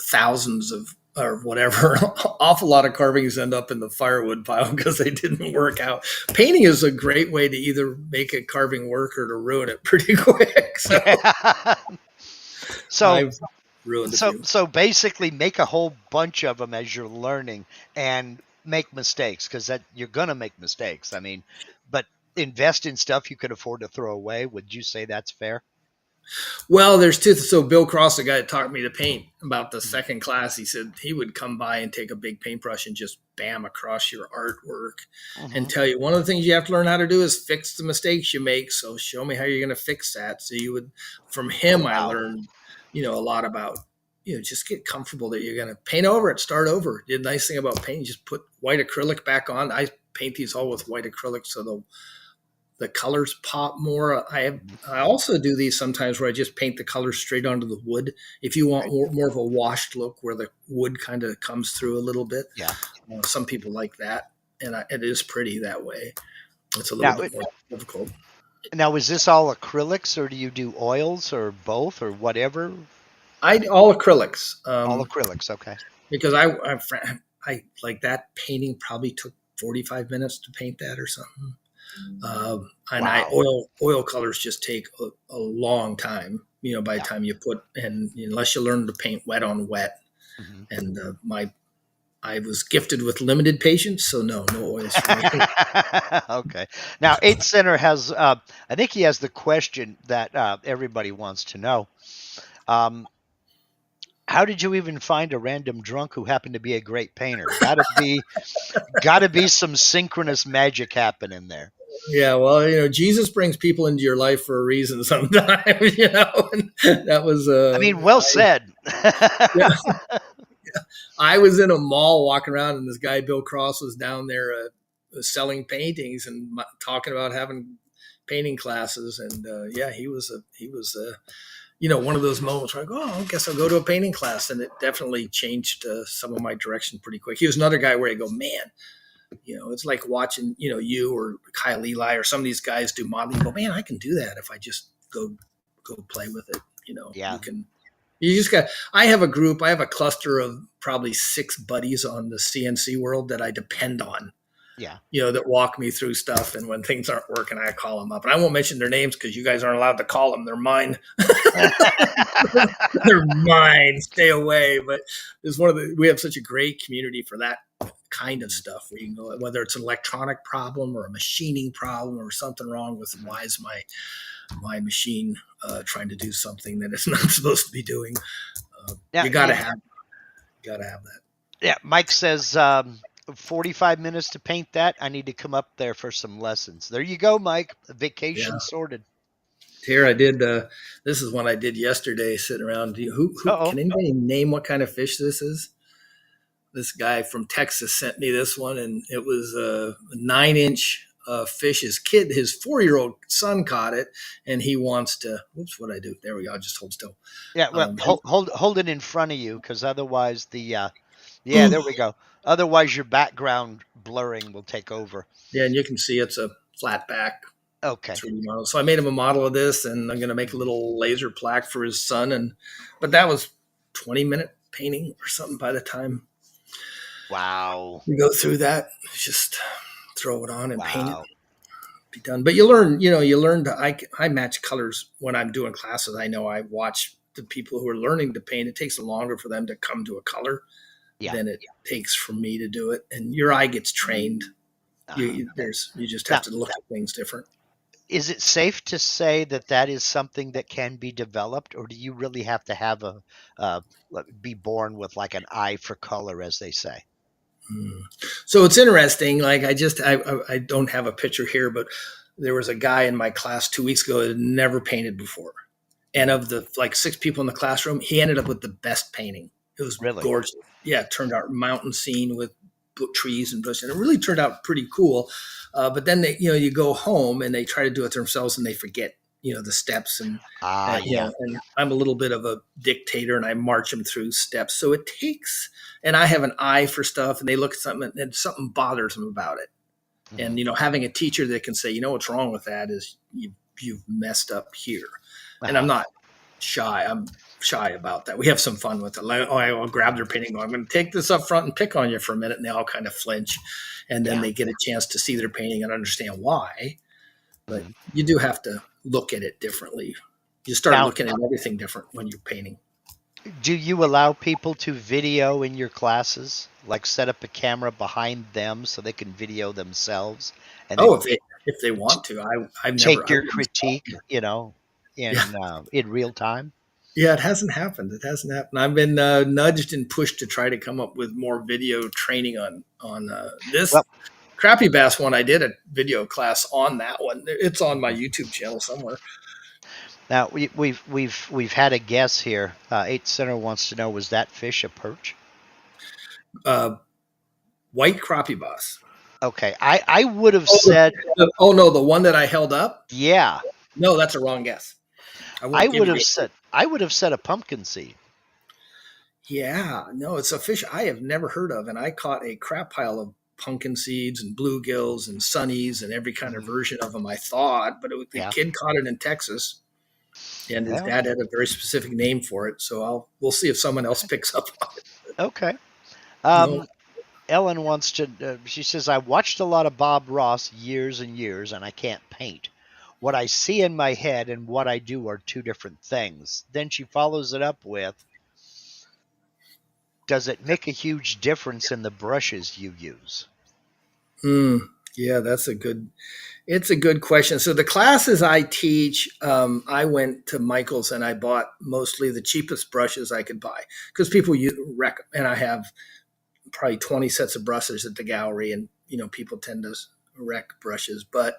thousands of, or whatever, awful lot of carvings end up in the firewood pile because they didn't work out. Painting is a great way to either make a carving work or to ruin it pretty quick. So I've ruined it. So basically make a whole bunch of them as you're learning and make mistakes, because you're going to make mistakes. I mean, but invest in stuff you could afford to throw away. Would you say that's fair? Well, there's two. So Bill Cross, the guy that taught me to paint, about the second class, he said he would come by and take a big paintbrush and just bam across your artwork and tell you, one of the things you have to learn how to do is fix the mistakes you make. So show me how you're going to fix that. So from him, I learned, a lot about, just get comfortable that you're going to paint over it, start over. The nice thing about painting, just put white acrylic back on. I paint these all with white acrylic, so the colors pop more. I also do these sometimes where I just paint the colors straight onto the wood. If you want more of a washed look where the wood kind of comes through a little bit. Yeah. Some people like that. And it is pretty that way. It's a little bit more difficult. Now, is this all acrylics, or do you do oils, or both, or whatever? All acrylics. All acrylics. Okay. Because I like that painting probably took 45 minutes to paint that or something. Oil colors just take a long time, by the time you unless you learn to paint wet on wet. And I was gifted with limited patience, so no oils for me. Okay. Now, 8th Center has, I think he has the question that everybody wants to know. How did you even find a random drunk who happened to be a great painter? Gotta be some synchronous magic happening there. Yeah, well, Jesus brings people into your life for a reason sometimes, and that was well said. I was in a mall walking around, and this guy Bill Cross was down there selling paintings and talking about having painting classes, and he was one of those moments where I go, I guess I'll go to a painting class, and it definitely changed some of my direction pretty quick. He was another guy where I go, man, it's like watching, you or Kyle Eli or some of these guys do modeling. You go, man, I can do that if I just go play with it. Yeah. I have a cluster of probably 6 buddies on the CNC world that I depend on. Yeah. that walk me through stuff. And when things aren't working, I call them up. And I won't mention their names because you guys aren't allowed to call them. They're mine. They're mine. Stay away. But it's we have such a great community for that kind of stuff where you can go, whether it's an electronic problem or a machining problem or something wrong with why is my machine trying to do something that it's not supposed to be doing. Now, You gotta have that. yeah, Mike says 45 minutes to paint that. I need to come up there for some lessons. There you go, Mike. Vacation Yeah. sorted. Here I did. This is one I did yesterday, sitting around. Who can anybody name what kind of fish this is? This guy from Texas sent me this one, and it was a 9-inch fish. His 4-year-old son caught it, and he wants to. Whoops, what I do? There we go. I'll just hold still. Yeah, well, hold it in front of you, because otherwise yeah, there we go. Otherwise, your background blurring will take over. Yeah, and you can see it's a flat back. Okay. 3D model. So I made him a model of this, and I'm going to make a little laser plaque for his son. But that was 20-minute painting or something by the time. Wow. You go through that, just throw it on and paint it. Be done. But you learn to, I match colors when I'm doing classes. I know I watch the people who are learning to paint. It takes longer for them to come to a color than it takes for me to do it. And your eye gets trained. You just have to look at things different. Is it safe to say that is something that can be developed, or do you really have to have be born with like an eye for color, as they say? So it's interesting. Like I don't have a picture here, but there was a guy in my class 2 weeks ago that had never painted before. And of the 6 people in the classroom, he ended up with the best painting. It was really gorgeous. Yeah, it turned out mountain scene with trees and bushes. And it really turned out pretty cool. But then you go home and they try to do it themselves and they forget, the steps and I'm a little bit of a dictator and I march them through steps. So it takes, and I have an eye for stuff and they look at something and something bothers them about it. Mm-hmm. And, having a teacher that can say, what's wrong with that is you've messed up here. Uh-huh. And I'm not shy. I'm shy about that. We have some fun with it. I'll grab their painting. I'm going to take this up front and pick on you for a minute. And they all kind of flinch. And then they get a chance to see their painting and understand why. But you do have to look at it differently. You start looking at everything different when you're painting. Do you allow people to video in your classes? Like set up a camera behind them so they can video themselves? And if they want to. I've take never, your critique, in real time? Yeah, it hasn't happened. I've been nudged and pushed to try to come up with more video training on this. Well, Crappie Bass one. I did a video class on that one. It's on my YouTube channel somewhere. Now we've had a guess here. 8 Center wants to know: was that fish a perch? White crappie bass. Okay, I would have said. Oh no, the one that I held up. Yeah. No, that's a wrong guess. I would have said a pumpkin seed. Yeah, no, it's a fish I have never heard of, and I caught a crap pile of pumpkin seeds and bluegills and sunnies and every kind of version of them. I thought, but the kid caught it in Texas, and his dad had a very specific name for it. So we'll see if someone else picks up on it. Okay. Ellen wants to. She says, "I watched a lot of Bob Ross years and years, and I can't paint. What I see in my head and what I do are two different things." Then she follows it up with, "Does it make a huge difference in the brushes you use?" Yeah, it's a good question. So the classes I teach, I went to Michael's and I bought mostly the cheapest brushes I could buy because people and I have probably 20 sets of brushes at the gallery, and people tend to wreck brushes, but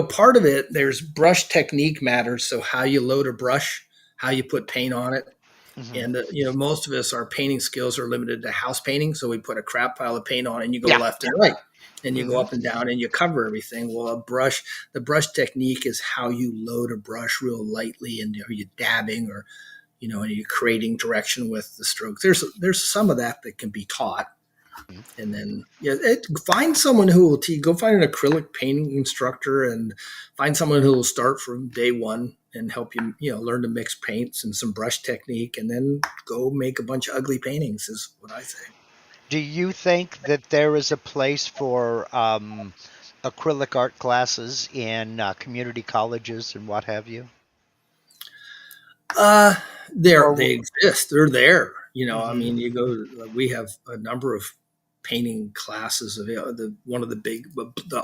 part of it, there's brush technique matters. So how you load a brush, how you put paint on it. Mm-hmm. And, most of us, our painting skills are limited to house painting. So we put a crap pile of paint on and you go left and right and you go up and down and you cover everything. Well, the brush technique is how you load a brush real lightly, and are you dabbing or, are you creating direction with the strokes? There's some of that can be taught. And then find someone who will teach. Go find an acrylic painting instructor and find someone who will start from day one and help you, learn to mix paints and some brush technique, and then go make a bunch of ugly paintings is what I say. Do you think that there is a place for acrylic art classes in community colleges and what have you? Uh, they Or exist. They're there. I mhm, mean, you go. We have a number of painting classes of one of the big the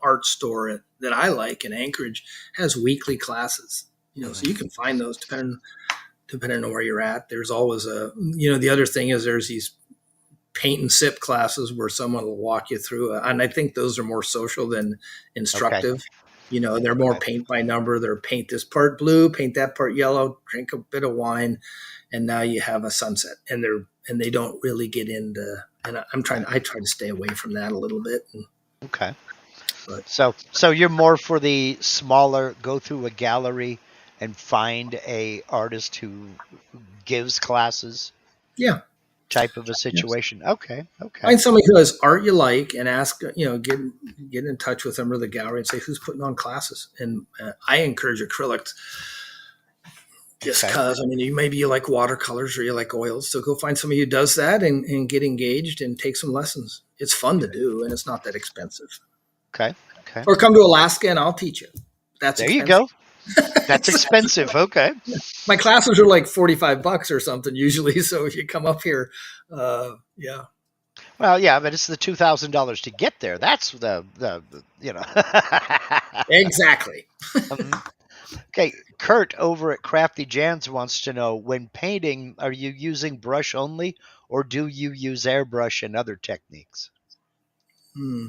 art store that I like in Anchorage has weekly classes. So you mhm. can find those depending on where you're at. There's always the other thing is there's these paint and sip classes where someone will walk you through and I think those are more social than Okay, instructive. They're more okay, paint by number. They're paint this part blue, paint that part yellow, drink a bit of wine, and now you have a sunset. And they don't really get into, and okay, I try to stay away from that a little bit. okay. But So you're more for the smaller, go through a gallery and find a artist who gives classes yeah, type of a yes. situation. Okay, okay, Find somebody who has art you like and ask, get in touch with them or the gallery and say who's putting on classes. And I encourage acrylics just okay, because. I mean, maybe you like watercolors or you like oils, so go find somebody who does that and get engaged and take some lessons. It's fun to do and it's not that expensive. okay, okay. Or come to Alaska and I'll teach you. That's There you expensive. go. That's expensive. Okay. My classes are like $45 or something usually. So if you come up here, yeah, Well, yeah, but it's the $2,000 to get there. That's the. exactly. um, okay, Kurt over at Crafty Jans wants to know, when painting, are you using brush only, or do you use airbrush and other techniques? Hmm.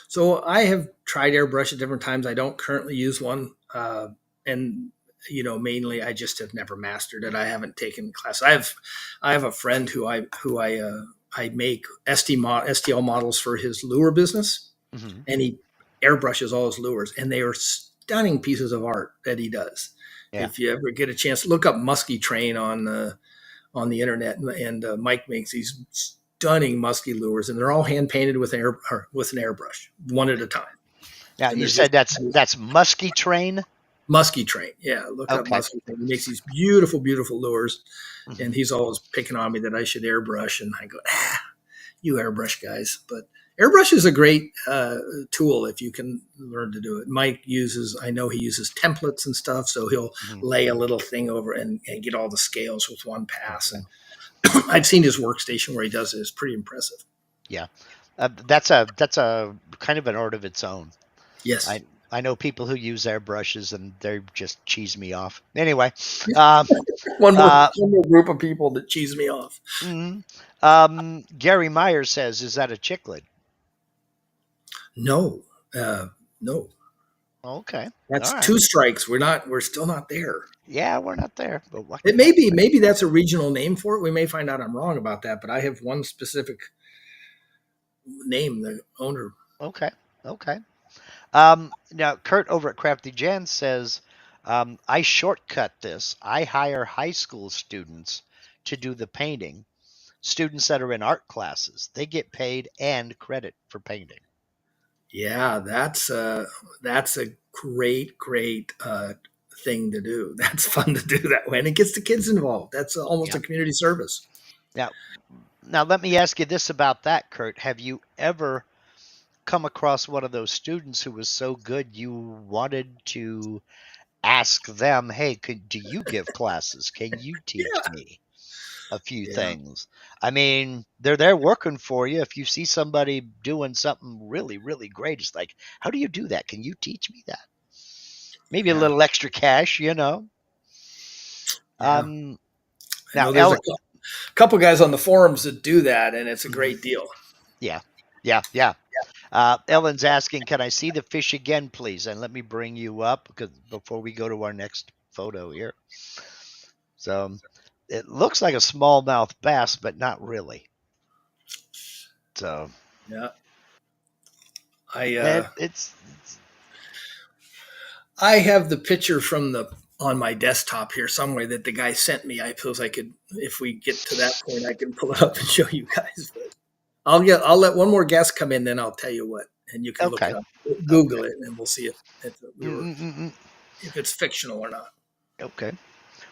So I have tried airbrush at different times. I don't currently use one, and mainly I just have never mastered it. I haven't taken class. I have a friend I make STL models for his lure business, Hmm. and he airbrushes all his lures, and they are stunning pieces of art that he does. Yeah. If you ever get a chance, look up Muskie Train on the internet, and Mike makes these stunning musky lures, and they're all hand painted with an airbrush, one at a time. Now And you they're just said that's musky train. Musky Train. Yeah, look up Okay. Musky Train. He makes these beautiful, beautiful lures, and Hmm. he's always picking on me that I should airbrush, and I go, you airbrush guys. But airbrush is a great tool if you can learn to do it. I know he uses templates and stuff, so he'll Hmm. lay a little thing over and get all the scales with one pass. Okay. And I've seen his workstation where he does it. It's pretty impressive. Yeah. That's a kind of an art of its own. Yes. I I know people who use airbrushes and they just cheese me off. Anyway, um, One more, uh, one more group of people that cheese me off. mm, Gary Myers says, "Is that a chiclet?" No, uh, no, Okay, all that's right. two strikes. We're still not there. Yeah, we're not there, but what It can may I be, say? maybe that's a regional name for it. We may find out I'm wrong about that, but I have one specific name, the owner. Okay, okay. Now, Kurt over at Crafty Jan says, "I shortcut this. I hire high school students to do the painting. Students that are in art classes, they get paid and credit for painting." Yeah, that's a great thing to do. That's fun to do that way, and it gets the kids involved. That's almost Yeah. a community service. Now, now let me ask you this about that, Kurt. Have you ever come across one of those students who was so good you wanted to ask them, "Hey, do you give classes? Can you teach Yeah, me a few yeah, things?" I mean, they're there working for you. If you see somebody doing something really, really great, it's like, how do you do that? Can you teach me that? Maybe a yeah, little extra cash. yeah. Um, I now, know there's a couple guys on the forums that do that, and it's a mhm, great deal. yeah, yeah, yeah. Ellen's asking, "Can I see the fish again, please?" And let me bring you up because before we go to our next photo here. So it looks like a smallmouth bass, but not really. So Yeah, I it, uh, it's I have the picture from the on my desktop here somewhere that the guy sent me. I suppose I could, if we get to that point, I can pull it up and show you guys. But I'll let one more guest come in, then I'll tell you what, and you can look it okay. up, Okay. Google it, and we'll see if we were Mm-mm-mm-mm. if it's fictional or not. Okay.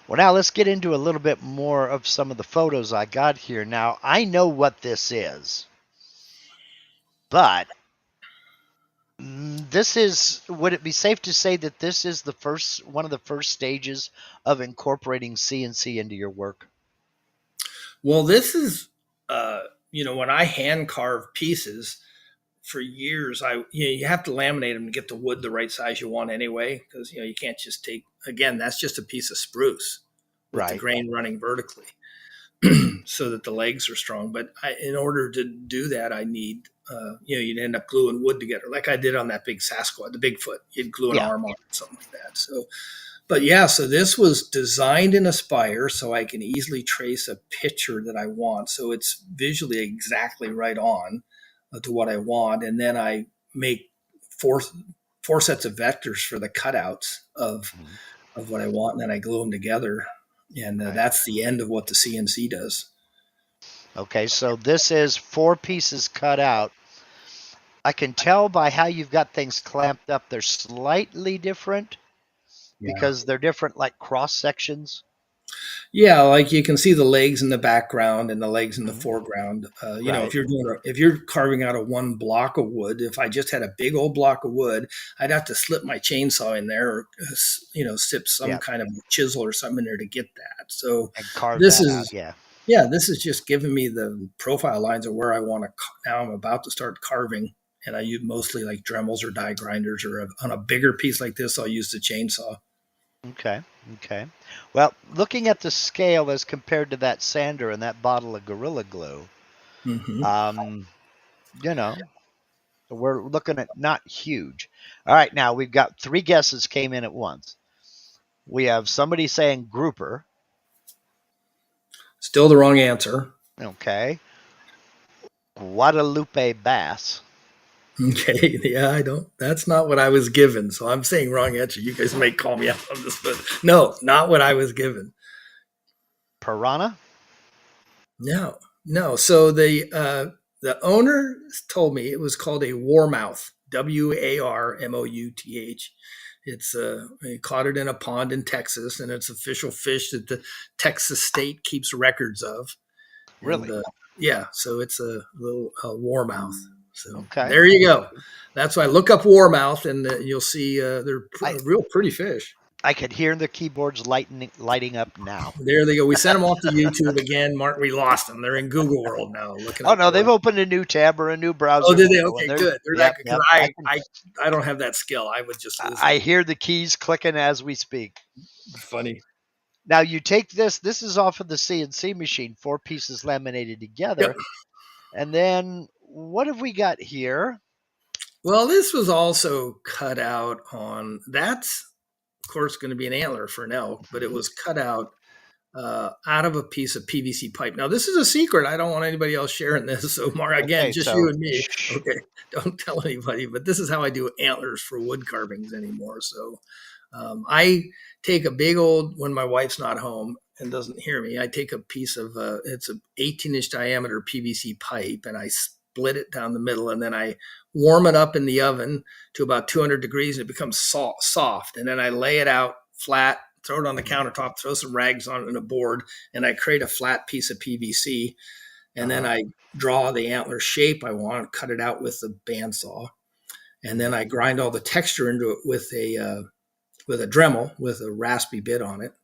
Well, now let's get into a little bit more of some of the photos I got here. Now, I know what this is, but this is, would it be safe to say that this is the first, one of the first stages of incorporating CNC into your work? Well, this is, when I hand carve pieces for years, you have to laminate them to get the wood the right size you want anyway, because you can't just take, again, that's just a piece of spruce with the Right. grain running vertically so that the legs are strong. But in order to do that, I need, you'd end up gluing wood together, like I did on that big Sasquatch, the Bigfoot. You'd glue an Yeah. arm on it, something like that. So, but yeah, so this was designed in Aspire so I can easily trace a picture that I want. So it's visually exactly right on to what I want. And then I make four, four sets of vectors for the cutouts Mhm. of what I want. And then I glue them together. And Right. that's the end of what the CNC does. Okay, so this is 4 pieces cut out. I can tell by how you've got things clamped up, they're slightly different Yeah. because they're different, like cross sections. Yeah, like you can see the legs in the background and the legs in the Mhm. foreground. Right. If you're carving out of one block of wood, if I just had a big old block of wood, I'd have to slip my chainsaw in there, or sip some Yeah. kind of chisel or something in there to get that. So And carve this that out. is Yeah. yeah, this is just giving me the profile lines of where I want to. Now I'm about to start carving, and I use mostly like Dremels or die grinders, or on a bigger piece like this, I'll use the chainsaw. Okay. Okay. Well, looking at the scale as compared to that sander and that bottle of Gorilla Glue, Hmm. um, you know, we're looking at not huge. All right, now we've got 3 guesses came in at once. We have somebody saying grouper. Still the wrong answer. Okay. Guadalupe bass. Okay, yeah, I don't. That's not what I was given. So I'm saying wrong answer. You guys may call me out on this, but no, not what I was given. Piranha. No, no. So the owner told me it was called a warmouth. Warmouth. It's he caught it in a pond in Texas, and it's official fish that the Texas state keeps records of. And Really? yeah, so it's a little warmouth. So Okay. there you go. That's why look up warmouth, and you'll see they're I real pretty fish. I could hear the keyboards lighting up now. There they go. We sent them off to YouTube again, Mark. We lost them. They're in Google World now, looking Oh up no, they've warm. opened a new tab or a new Oh, browser did they? window, and Okay, they're good. They're that yep, good because yep. I don't have that skill. I would just listen. I hear the keys clicking as we speak. Funny. Now you take this. This is off of the CNC machine. 4 pieces laminated Yep. together, and then what have we got here? Well, this was also cut out on. That's of course going to be an antler for an elk, but it Mhm. was cut out of a piece of PVC pipe. Now, this is a secret. I don't want anybody else sharing this. So, Mark, again, Okay, just you so and me. shh. Okay, don't tell anybody. But this is how I do antlers for wood carvings anymore. So, I take a big old when my wife's not home and doesn't hear me. I take a piece of it's a 18-inch diameter PVC pipe, and I split it down the middle, and then I warm it up in the oven to about 200 degrees, and it becomes soft. And then I lay it out flat, throw it on the Mhm. countertop, throw some rags on it and a board, and I create a flat piece of PVC. And then Uh-huh. I draw the antler shape I want, cut it out with the bandsaw, and then Mhm. I grind all the texture into it with a Dremel with a raspy bit on it,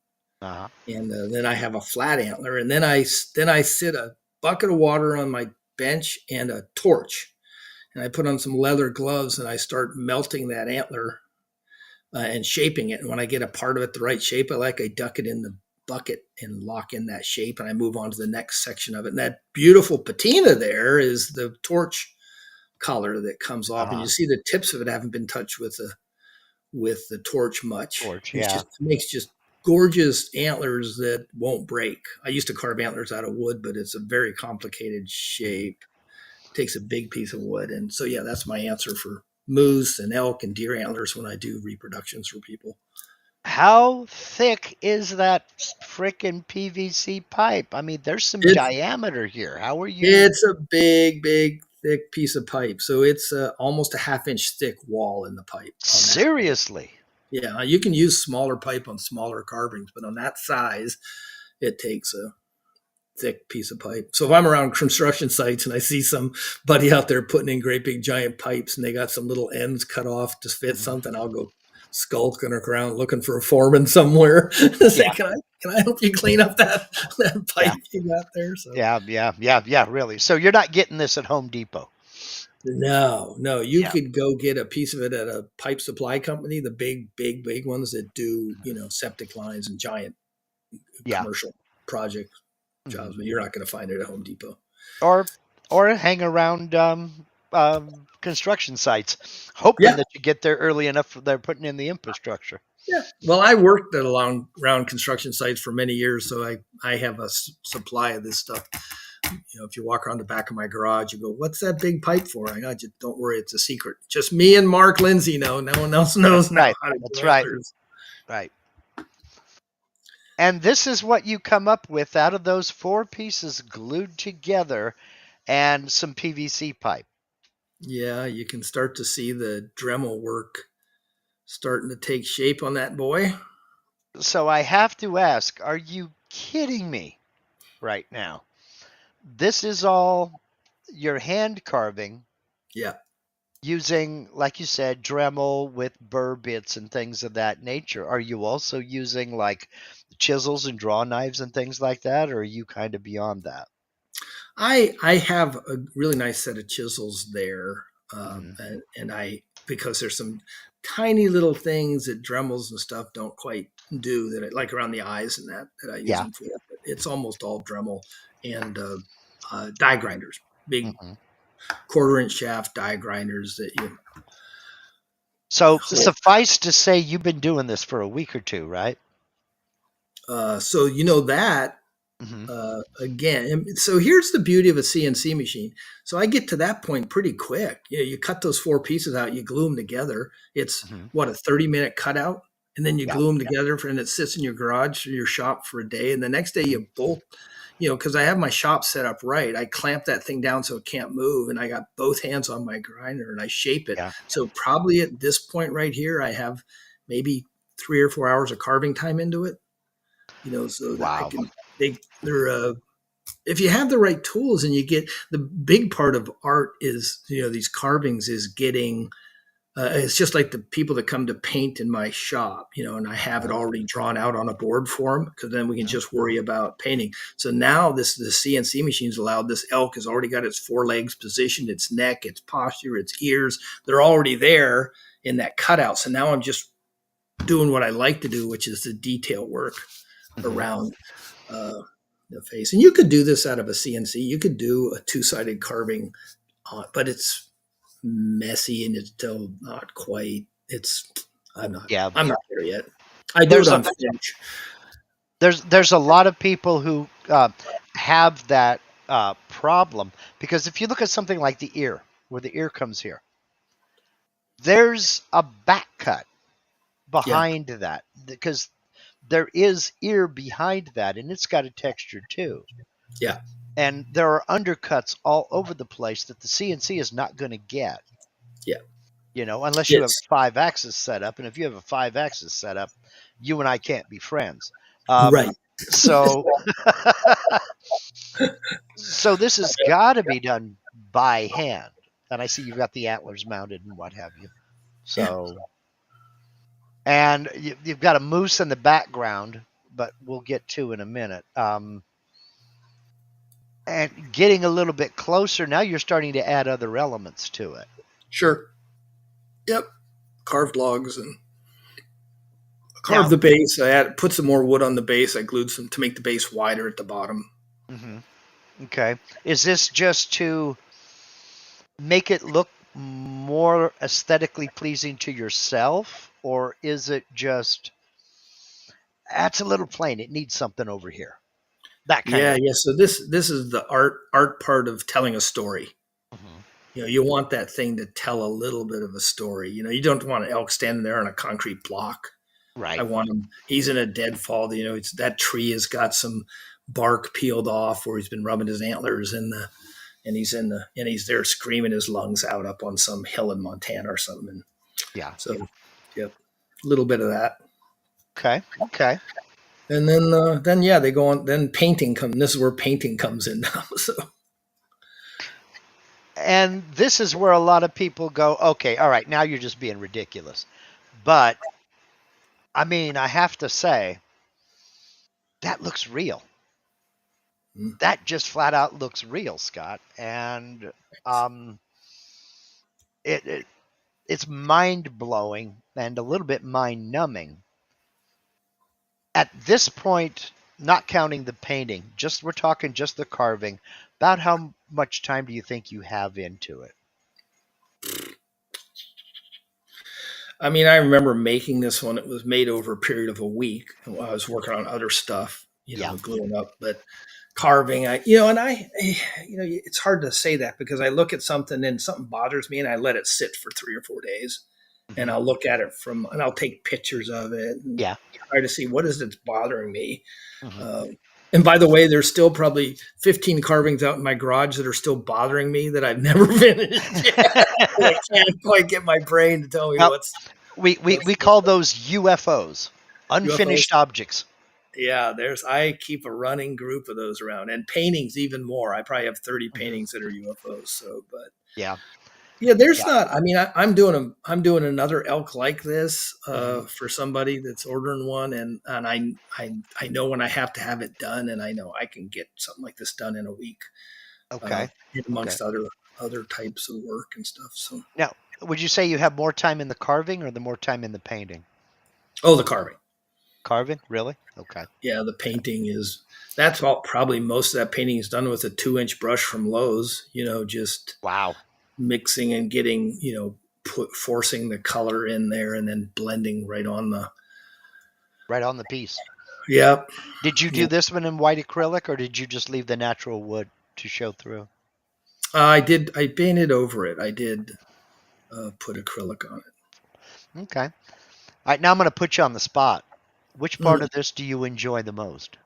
Uh-huh. and then I have a flat antler, and then I sit a bucket of water on my bench and a torch, and I put on some leather gloves, and I start melting that antler and shaping it. And when I get a part of it the right shape, I duck it in the bucket and lock in that shape, and I move on to the next section of it. And that beautiful patina there is the torch color that comes off, and you Uh-huh. see the tips of it haven't been touched with the torch much. Torch, It's yeah. just it makes just gorgeous antlers that won't break. I used to carve antlers out of wood, but it's a very complicated Mhm. shape. It takes a big piece of wood, and so yeah, that's my answer for moose and elk and deer antlers when I do reproductions for people. How thick is that frickin' PVC pipe? I mean, there's some It's diameter here. How are you? it's a big, thick piece of pipe. So it's almost a half-inch thick wall in the pipe on that. Seriously? Yeah, you can use smaller pipe on smaller carvings, but on that size, it takes a thick piece of pipe. So if I'm around construction sites and I see somebody out there putting in great big giant pipes and they got some little ends cut off to fit Mhm. something, I'll go skulking around looking for a foreman somewhere. Say, Yeah, can I help you clean up that yeah, pipe you got there? So yeah, really. So you're not getting this at Home Depot. no, you Yeah, could go get a piece of it at a pipe supply company, the big ones that do, septic lines and giant yeah. commercial project Mhm. jobs, but you're not going to find it at Home Depot. Or hang around construction sites, hoping Yeah, that you get there early enough for they're putting in the infrastructure. yeah. Well, I worked at around construction sites for many years, so I have a supply of this stuff. If you walk around the back of my garage, you go, "What's that big pipe for?" I go, "Just don't worry, it's a secret. Just me and Mark Lindsay know. No one else That's knows now right. how to That's go out right. there." Right. And this is what you come up with out of those four pieces glued together and some PVC pipe. Yeah, you can start to see the Dremel work starting to take shape on that boy. So I have to ask, are you kidding me right now? This is all your hand carving Yeah. using, like you said, Dremel with burr bits and things of that nature. Are you also using like chisels and draw knives and things like that, or are you kind of beyond that? I have a really nice set of chisels there, Hmm. and I because there's some tiny little things that Dremels and stuff don't quite do that like around the eyes and that I use Yeah. them for. But it's almost all Dremel and die grinders, big Hmm. 1/4 inch shaft die grinders that you. So suffice to say, you've been doing this for a week or two, right? So that Hmm. again. So here's the beauty of a CNC machine. So I get to that point pretty quick. You cut those four pieces out, you glue them together. It's Hmm. what, a 30-minute cutout, and then you Yeah. glue them together, and it sits in your garage or your shop for a day. And the next day Mhm. you bolt. Because I have my shop set up right, I clamp that thing down so it can't move, and I got both hands on my grinder and I shape it. Yeah. So probably at this point right here, I have maybe 3 or 4 hours of carving time into it. So that I Wow. can they're if you have the right tools and you get the big part of art is these carvings is getting it's just like the people that come to paint in my shop, and I have it Uh-huh. already drawn out on a board for them because then we can Mhm. just worry about painting. So now the CNC machine's allowed, this elk has already got its forelegs positioned, its neck, its posture, its ears, they're already there in that cutout. So now I'm just doing what I like to do, which is the detail work Mhm. around uh, the face. And you could do this out of a CNC. You could do a two-sided carving, but it's messy and it's still not quite. It's I'm not Yeah. I'm not there yet. I do it There's a on French. there's a lot of people who have that problem because if you look at something like the ear, where the ear comes here, there's a back cut Yeah, behind that because there is ear behind that, and it's got a texture too. yeah, And there are undercuts all over the place that the CNC is not going to get, yeah. unless you have It's a 5 axis setup. And if you have a 5 axis setup, you and I can't be friends. right. So, so this has got to be done by hand. And I see you've got the antlers mounted and what have you. Yeah, So, and you've got a moose in the background, but we'll get to in a minute. And getting a little bit closer, now you're starting to add other elements to it. sure. Yep. Carved logs and carved Now, the base. Put some more wood on the base. I glued some to make the base wider at the bottom. mhm, okay, is this just to make it look more aesthetically pleasing to yourself, or is it just that's a little plain? It needs something over here. That kind of. Yeah. So this is the art part of telling a story. Mhm. You want that thing to tell a little bit of a story. You don't want an elk standing there on a concrete block. I Right. want him. He's in a deadfall. It's that tree has got some bark peeled off where he's been rubbing his antlers in the, and he's there screaming his lungs out up on some hill in Montana or something. And Yeah. so, yep. a little bit of that. Okay. Okay. And then yeah, they go on. Then painting comes. This is where painting comes in now. So And this is where a lot of people go, okay, all right, now you're just being ridiculous. But I mean, I have to say, that looks real. mm, That just flat out looks real, Scott. And um, it, it it's mind blowing and a little bit mind numbing. At this point, not counting the painting, just we're talking just the carving. About how much time do you think you have into it? I mean, I remember making this one. It was made over a period of a week. While I was working on other stuff, Yeah. gluing up, but carving, it's hard to say that because I look at something and something bothers me and I let it sit for 3 or 4 days and Hmm. I'll look at it and I'll take pictures of it and Yeah. try to see what is it's bothering me. Hmm. Um, and by the way, there's still probably 15 carvings out in my garage that are still bothering me that I've never finished yet. I can't quite get my brain to tell me Well, what's we call those UFOs, UFOs. unfinished objects. Yeah, I keep a running group of those around, and paintings even more. I probably have 30 Hmm. paintings that are UFOs. So, but Yeah. yeah, there's Yeah. not. I mean, I'm doing another elk like this Hmm. for somebody that's ordering one, and I know when I have to have it done, and I know I can get something like this done in a week, uh, Okay. Okay. amongst other types of work and stuff. So, Now, would you say you have more time in the carving or the more time in the painting? oh, the carving. Carving, really? Okay. Yeah, the painting is that's all. Probably most of that painting is done with a 2-inch brush from Lowe's. Just Wow. mixing and getting, forcing the color in there and then blending right on the. Right on the piece. Yeah. Did you do Yeah. this one in white acrylic or did you just leave the natural wood to show through? I painted over it. I did put acrylic on Okay. All right, now I'm going to put you on the spot. Which part it. of this do you enjoy the most?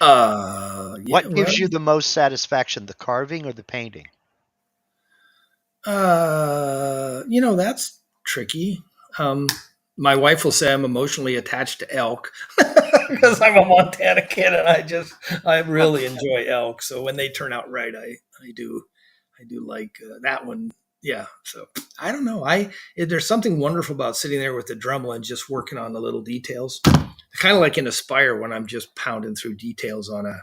Yeah, What well, gives you the most satisfaction, the carving or the painting? that's tricky. Um, my wife will say I'm emotionally attached to elk because Hmm. I'm a Montana kid and I Well, really enjoy elk. So when they turn out right, I do like that one. Yeah. So I don't know. There's something wonderful about sitting there with the Dremel and just working on the little details. Kind of like in Aspire when I'm just pounding through details on a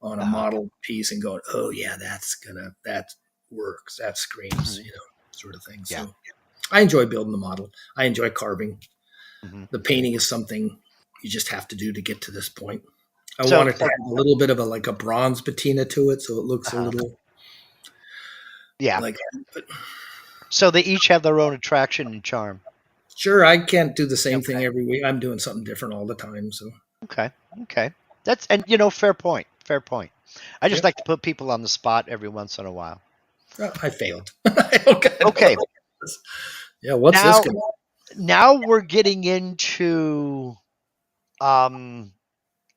uh-huh. model piece and going, oh yeah, that works, that screams, Hmm. sort of thing. Yeah. So I enjoy building the model. I enjoy carving. Hmm. The painting is something you just have to do to get to this point. I So, want it to so have a little bit of like a bronze patina to it, so it looks a uh little yeah. like. But So they each have their own attraction and charm. sure, I can't do the same thing Okay. every week. I'm doing something different all the time. So Okay. Okay. That's and fair point. Fair point. I just yep, like to put people on the spot every once in a while. I failed. I don't Okay. know. Yeah, what's this Now going to now we're getting into um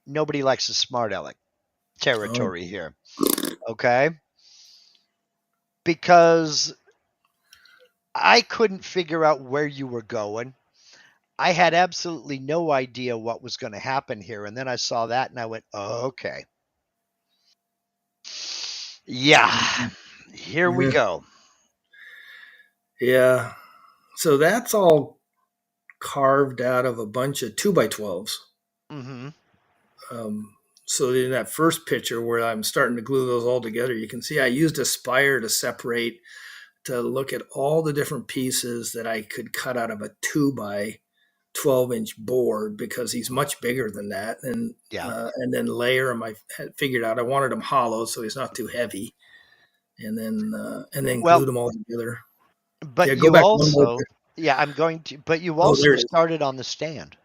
nobody likes a smart aleck Oh, territory here. Okay? Because I couldn't figure out where you were going. I had absolutely no idea what was going to happen here. And then I saw that and I went, oh, okay. Yeah, here we yeah. go. Yeah. So that's all carved out of a bunch of 2x12s. Hmm. Um, so in that first picture where I'm starting to glue those all together, you can see I used Aspire to separate, to look at all the different pieces that I could cut out of a 2x12-inch board because he's much bigger than that. Yeah. And then layer them. I had figured out I wanted him hollow so he's not too heavy. And then Well, glued them all together. but Yeah, go you back one more. also, yeah, I'm going to, but you Oh, also there it is. started on the stand.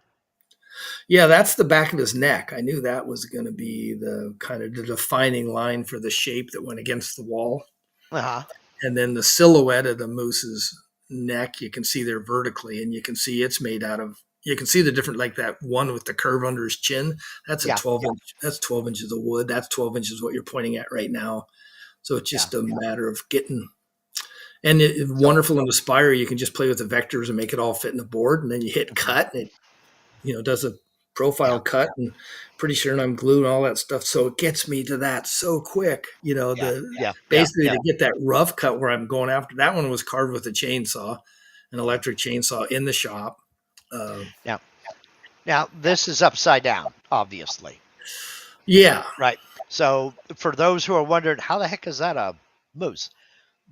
Yeah, that's the back of his neck. I knew that was going to be the kind of the defining line for the shape that went against the wall. Uh huh. And then the silhouette of the moose's neck, you can see there vertically, and you can see it's made out of. You can see the different, like that one with the curve under his chin. That's a Yeah. 12 inch. That's 12 inches of wood. That's 12 inches what you're pointing at right now. So it's Yeah. just a matter of getting. And it's So wonderful in Aspire. You can just play with the vectors and make it all fit in the board, and then you hit mhm, cut, and it does a yeah, profile cut, and pretty sure I'm glue and all that stuff. So it gets me to that so quick. yeah, The yeah, yeah, basically yeah, to get that rough cut where I'm going after. That one was carved with a chainsaw, an mhm. electric chainsaw in the shop. Uh, Now, now this is upside down, obviously, yeah, right? So for those who are wondering, how the heck is that a moose?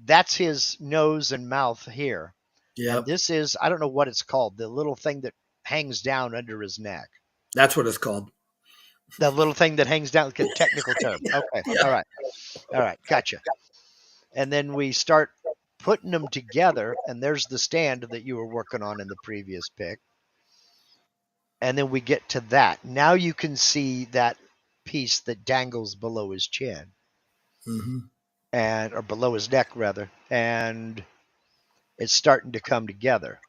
That's his nose and mouth here. And yep, this is, I don't know what it's called, the little thing that hangs down under his neck. that's what it's called. The little thing that hangs down, like a technical term. Okay. Yeah. All right. All right. Gotcha. And then we start putting them together. And there's the stand that you were working on in the previous pic. And then we get to that. Now you can see that piece that dangles below his chin Mm-hmm. and, or below his neck rather. And it's starting to come together.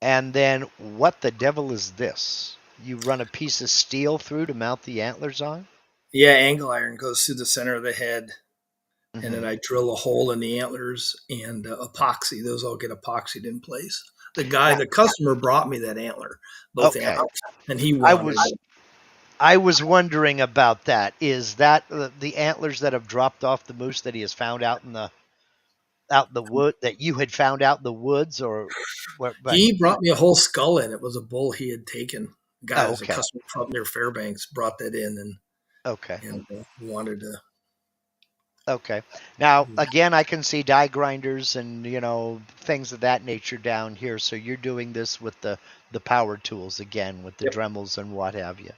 And then what the devil is this? You run a piece of steel through to mount the antlers on? Yeah, angle iron goes through the center of the head, and then Mm-hmm. I drill a hole in the antlers and epoxy. Those all get epoxied in place. The customer brought me that antler, both Okay. antlers, and he I wanted was it. I was wondering about that. Is that the antlers that have dropped off the moose that he has found out in the wood that you had found out in the woods or where? But He brought me a whole skull in. It was a bull he had taken. A guy oh, was a okay, customer from near Fairbanks brought that in okay, and wanted to. okay. Now again, I can see die grinders and things of that nature down here. So you're doing this with the power tools again with the Yep. Dremels and what have you.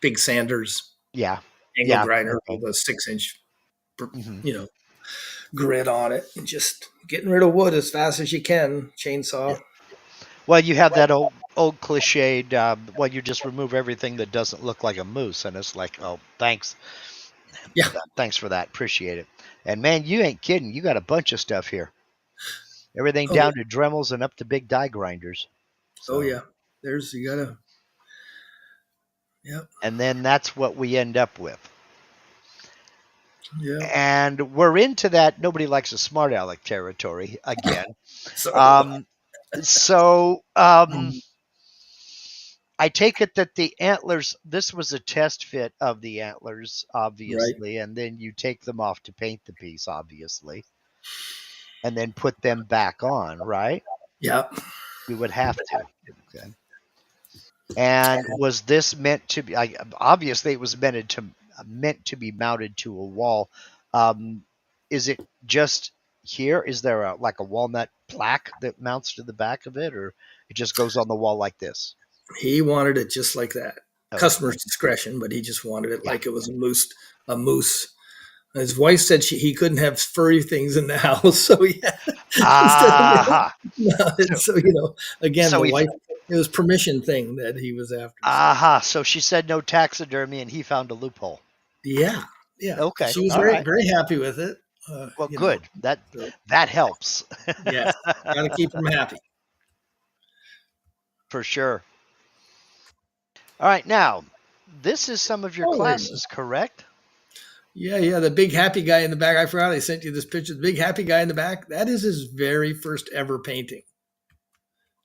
Big Sanders Yeah, angle yeah, grinder okay. with a 6 inch, Hmm. you know, grid on it, and just getting rid of wood as fast as you can. Chainsaw. Well, you have that old cliched. Well, you just remove everything that doesn't look like a moose, and it's like, oh, thanks, Yeah. thanks for that, appreciate it. And man, you ain't kidding. You got a bunch of stuff here. Everything Oh, down to Dremels and up to big die grinders. oh So, yeah. There's you gotta. Yep. and then that's what we end up with. Yep. And we're into that nobody likes a smart aleck territory again. So Um, so mm, I take it that the antlers, this was a test fit of the antlers, right. obviously, and then you take them off to paint the piece, obviously, and then put them back on, right? Yep. You would have to. Okay. And was this meant to be? Obviously, it was meant to be mounted to a wall. Um, is it just here? Is there like a walnut plaque that mounts to the back of it, or it just goes on the wall like this? He wanted it just like that. Okay. Customer's discretion, but he just wanted it Yeah. like it was a moose. A moose. His wife said he couldn't have furry things in the house, so yeah. Instead Aha. of So, so again so the he wife. It was permission thing that he was after. So aha. So she said no taxidermy, and he found a loophole. yeah, yeah. Okay. She was All very right. very happy with it. Well, good. That So that helps yes, got to keep him happy. for sure. All right. Now, this is some of your Oh, wait a minute. classes, correct? Yeah, yeah. The big happy guy in the back. I forgot I sent you this picture. The big happy guy in the back. That is his very first ever painting.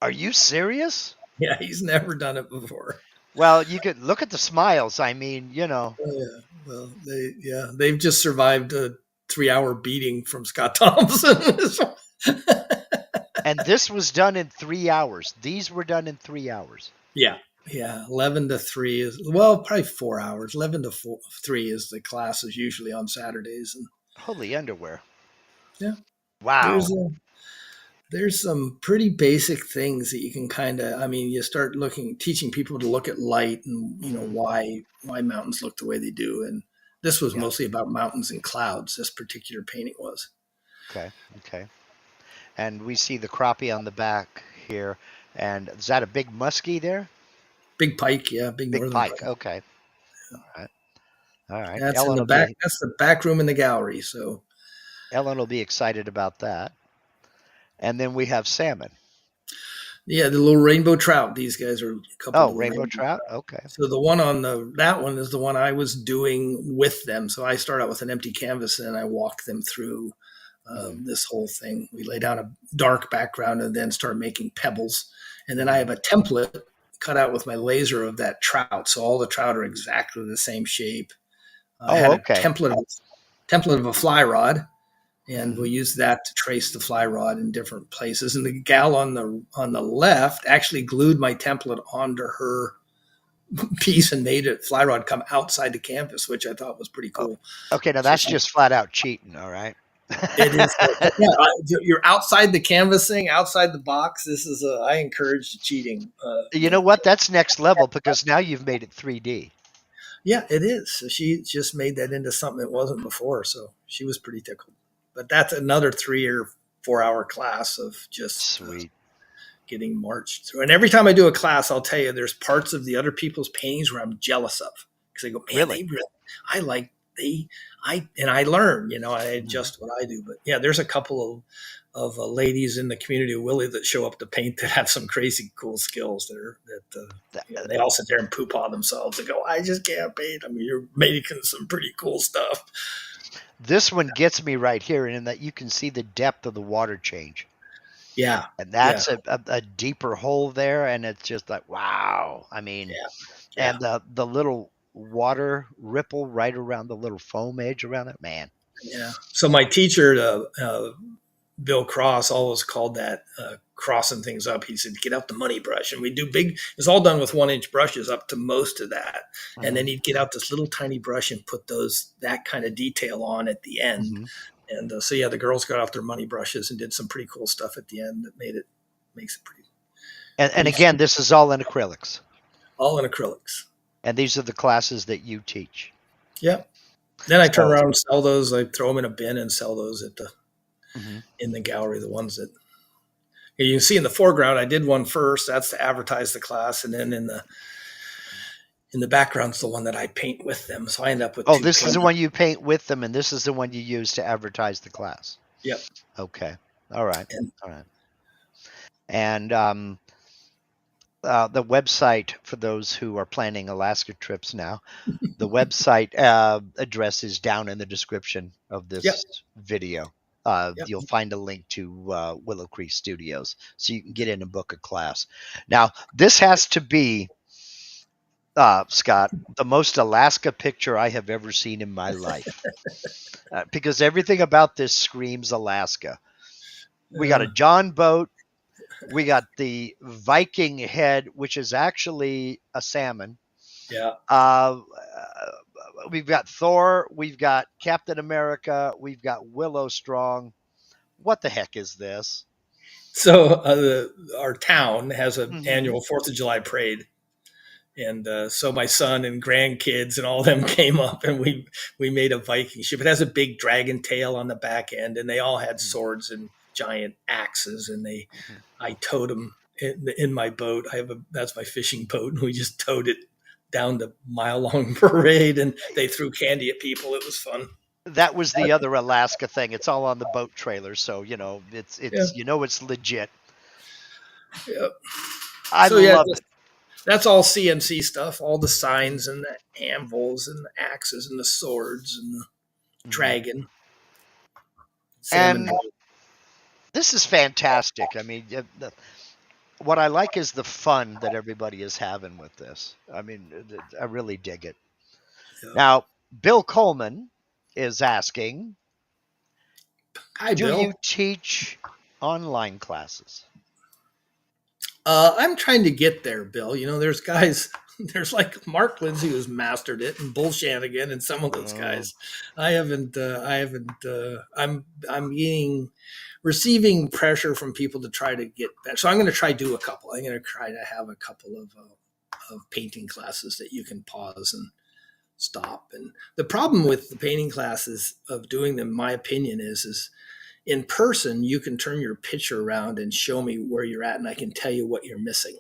Are you serious? Yeah, he's never done it before. Well, you could look at the smiles. I mean, Oh, yeah. Well, they've just survived a 3 hour beating from Scott Thompson. and this was done in 3 hours. These were done in 3 hours. Yeah, yeah. 11 to 3 is probably 4 hours. 11 to 3 is the classes usually on Saturdays, and Holy underwear. yeah, Wow. there's a there's some pretty basic things that you can kind of. I mean, you start teaching people to look at light and Hmm. why mountains look the way they do, and this was Yeah. mostly about mountains and clouds. This particular painting was. Okay. Okay. And we see the crappie on the back here. And is that a big muskie there? Big pike, yeah, big Big northern pike. pike. Okay. All right. All right. That's in the back. That's the back room in the gallery. So Ellen will be excited about that. And then we have salmon. yeah, the little rainbow trout. These guys are a couple Oh, little rainbow rainbow. trout. Okay. So the one on that one is the one I was doing with them. So I start out with an empty canvas and I walk them through. Mhm. this whole thing. We lay down a dark background and then start making pebbles. And then I Mhm. have a template cut out with my laser of that trout. So all the trout are exactly the same shape. I Oh, had a okay. template of a fly rod, and we Mhm. used that to trace the fly rod in different places. And the gal on the left actually glued my template onto her piece and made it fly rod come outside the canvas, which I thought was pretty Oh, cool. okay, now So that's she just flat out cheating, all right? it is, yeah. You're outside the canvassing, outside the box. This is I encourage cheating. You know what? That's next level because now you've made it 3D. Yeah, it is. So she just made that into something it wasn't before. So she was pretty tickled. But that's another 3 or 4 hour class of just Sweet. getting marched through. And every time I do a class, I'll tell you there's parts of the other people's paintings where I'm jealous of because I go, man, Really? I like and I learn, I Mhm. adjust what I do. But yeah, there's a couple of ladies in the community of Willie that show up to paint that have some crazy cool skills That- they all sit there and poop on themselves and go, I just can't paint. I mean, you're making some pretty cool stuff. This one gets me right here in that you can see the depth of the water change. Yeah. And Yeah. that's a deeper hole there. And it's just like, wow. I mean, Yeah. Yeah. and the little water ripple right around the little foam edge around it, man. Yeah. So my teacher, Bill Cross, always called that crossing things up. He said, get out the money brush. And we do big, it's all done with 1 inch brushes up to most of that. And then Hmm. he'd get out this little tiny brush and put that kind of detail on at the end. Hmm. And so, yeah, the girls got out their money brushes and did some pretty cool stuff at the end that makes it And pretty again, fun. this is all in acrylics. All in acrylics. And these are the classes that you teach. Yeah. Then I turn So, around and sell those. I throw them in a bin and sell those mhm. in the gallery, the ones that you can see in the foreground. I did one first. That's to advertise the class, and then in the background's the one that I paint with them. So I end up with Oh, two this is paint. the one you paint with them, and this is the one you use to advertise the class. Yep. Okay. All right. And All right. And the website for those who are planning Alaska trips now, the website address is down in the description of yep. this video. Yep. You'll find a link to Willow Creek Studios so you can get in and book a class. Now, this has to be, Scott, the most Alaska picture I have ever seen in my life because everything about this screams Alaska. We got a Uh, John boat. We got the Viking head, which is actually a salmon. yeah. Uh, we've got Thor. We've got Captain America. We've got Willow Strong. What the heck is this? So our town has an Hmm. annual Fourth of July parade, and so my son and grandkids and all them came up, and we made a Viking ship. It has a big dragon tail on the back end, and they all had swords and giant axes, and I towed them in my boat. That's my fishing boat, and we just towed it down the mile long parade, and they threw candy at people. It was fun. That was the other Alaska thing. It's all on the boat trailer, so Yeah, it's legit. yeah. I So yeah, love it. that's all CNC stuff. All the signs and the anvils and the axes and the swords and the Hmm. dragon, salmon. And this is fantastic. I mean, what I like is the fun that everybody is having with this. I mean, I really dig it. Yeah. Now, Bill Coleman is asking, Hi, do you Bill. teach online classes? I'm trying to get there, Bill. There's guys, there's like Mark Lindsay who's mastered it, and Bull Shanigan, and some of those Oh, guys. I'm getting receiving pressure from people to try to get better. So I'm going to try do a couple. I'm going to try to have a couple of painting classes that you can pause and stop. And the problem with the painting classes of doing them, my opinion is in person, you can turn your picture around and show me where you're at, and I can tell you what you're missing.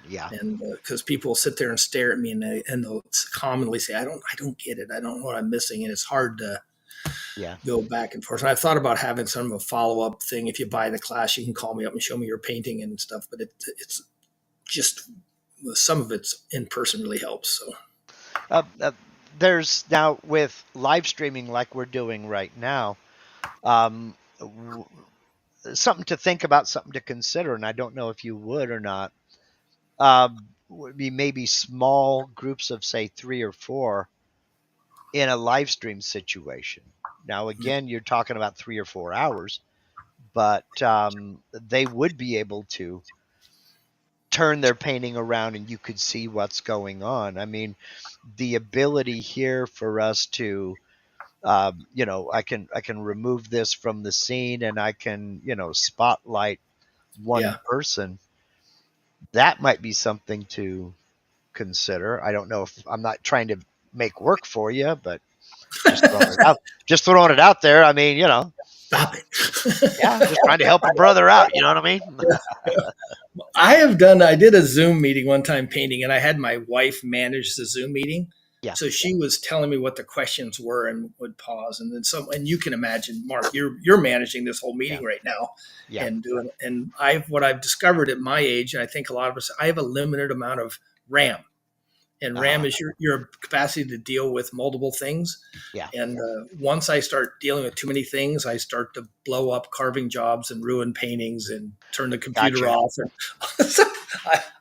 yeah, And because people sit there and stare at me, and they'll commonly say, I don't get it. I don't know what I'm missing," and it's hard to yeah. go back and forth. And I've thought about having some of a follow up thing. If you buy the class, you can call me up and show me your painting and stuff. But it's just some of it's in person really helps. So Uh, uh, there's now with live streaming like we're doing right now. Um, something to think about, something to consider, and I don't know if you would or not. Would be maybe small groups of say 3 or 4 in a live stream situation. Now, again, you're talking about 3 or 4 hours, but they would be able to turn their painting around and you could see what's going on. I mean, the ability here for us to, I can remove this from the scene and I can, spotlight one Yeah. person. That might be something to consider. I don't know if I'm not trying to make work for you, but just throwing it out, just throwing it out there. I mean, Stop yeah, it. just trying to help a brother out. You know what I mean? I did a Zoom meeting one time painting, and I had my wife manage the Zoom meeting. Yeah, So she was telling me what the questions were and would pause. And then and you can imagine, Mark, you're managing this whole yeah, meeting right now yeah. and doing, and what I've discovered at my age, and I think a lot of us, I have a limited amount of RAM. And RAM Uh, is your capacity to deal with multiple things. yeah. And once I start dealing with too many things, I start to blow up carving jobs and ruin paintings and turn the computer Gotcha. off. And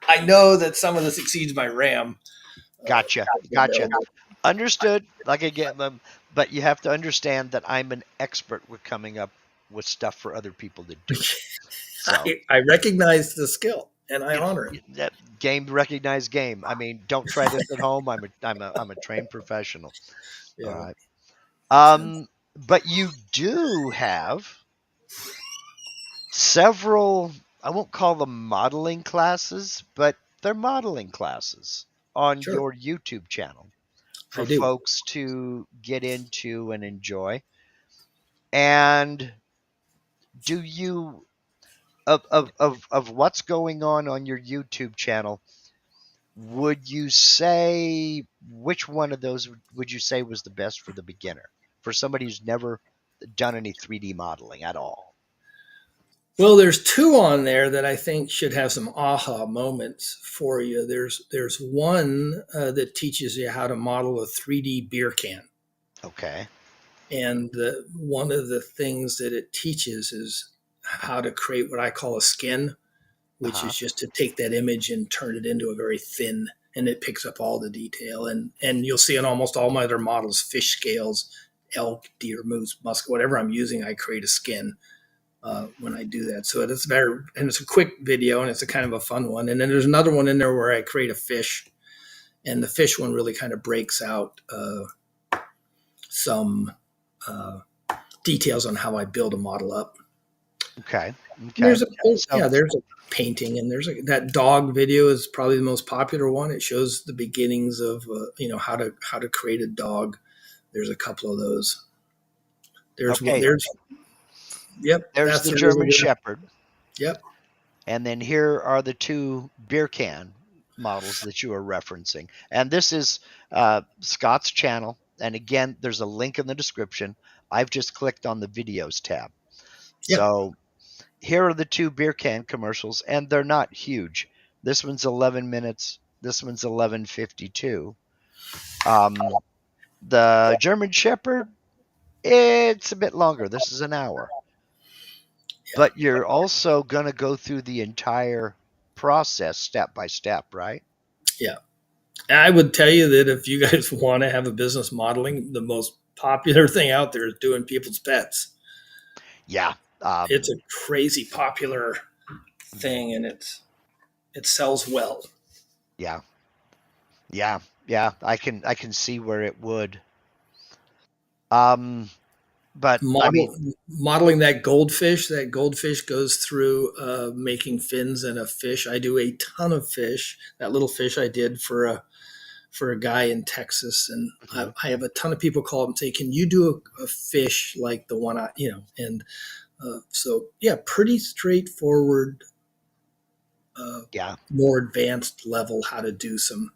I know that some of this exceeds my RAM. Gotcha. Gotcha. Understood. Like again, but you have to understand that I'm an expert with coming up with stuff for other people to do. So I recognize the skill and I honor it. that game recognized game. I mean, don't try this at home. I'm a trained professional. All Yeah, right. makes sense. But you do have several, I won't call them modeling classes, but they're modeling classes on Sure, your YouTube channel I for do. folks to get into and enjoy. And do you of what's going on your YouTube channel, would you say which one of those would you say was the best for the beginner? For somebody who's never done any 3D modeling at all? Well, there's two on there that I think should have some aha moments for you. There's one that teaches you how to model a 3D beer can. Okay. And one of the things that it teaches is how to create what I call a skin, which Uh-huh. is just to take that image and turn it into a very thin, and it picks up all the detail. And you'll see in almost all my other models, fish scales, elk, deer, moose, musk, whatever I'm using, I create a skin when I do that. So it's very, and it's a quick video and it's a kind of a fun one. And then there's another one in there where I create a fish, and the fish one really kind of breaks out some uh, details on how I build a model up. Okay. And Okay. So there's a painting, and that dog video is probably the most popular one. It shows the beginnings of how to create a dog. There's a couple of those. There's one. okay, Yep, there's that's the the really German good. Shepherd, Yep, and then here are the two beer can models that you are referencing. And this is Scott's channel. And again, there's a link in the description. I've just clicked on the videos tab. yep, So here are the two beer can commercials, and they're not huge. This one's 11 minutes. This one's 11:52. Um, the German Shepherd, it's a bit longer. This is an hour. yeah, But you're also going to go through the entire process step by step, right? yeah. I would tell you that if you guys want to have a business modeling, the most popular thing out there is doing people's pets. Yeah. It's a crazy popular thing, and it sells well. Yeah. Yeah. Yeah. I can see where it would. Um, but I mean, Modeling that goldfish goes through making fins and a fish. I do a ton of fish. That little fish I did for a guy in Texas, and mhm, I have a ton of people call up and say, "Can you do a fish like the one I?" And so yeah, pretty straightforward, yeah. more advanced level how to do some.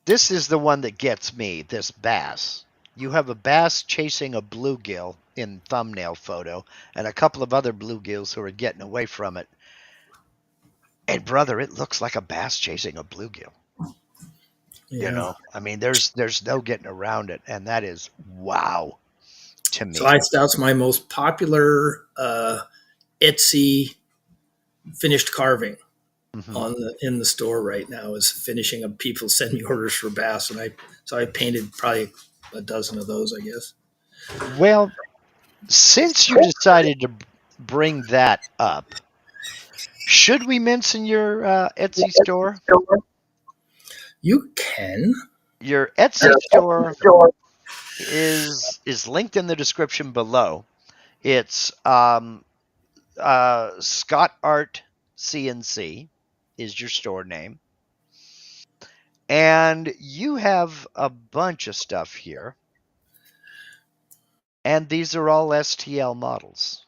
This is the one that gets me, this bass. You have a bass chasing a bluegill in thumbnail photo and a couple of other bluegills who are getting away from it. And brother, it looks like a bass chasing a bluegill. Yeah, I mean, there's no getting around it, and that is wow. to So me. that's my most popular Etsy finished carving Hmm. on in the store right now is finishing up. People send me orders for bass, and I painted probably a dozen of those, I guess. Well, since you decided to bring that up, should we mention your Etsy store? You can. Your Etsy store is linked in the description below. It's Scott Art CNC is your store name, and you have a bunch of stuff here, and these are all STL models.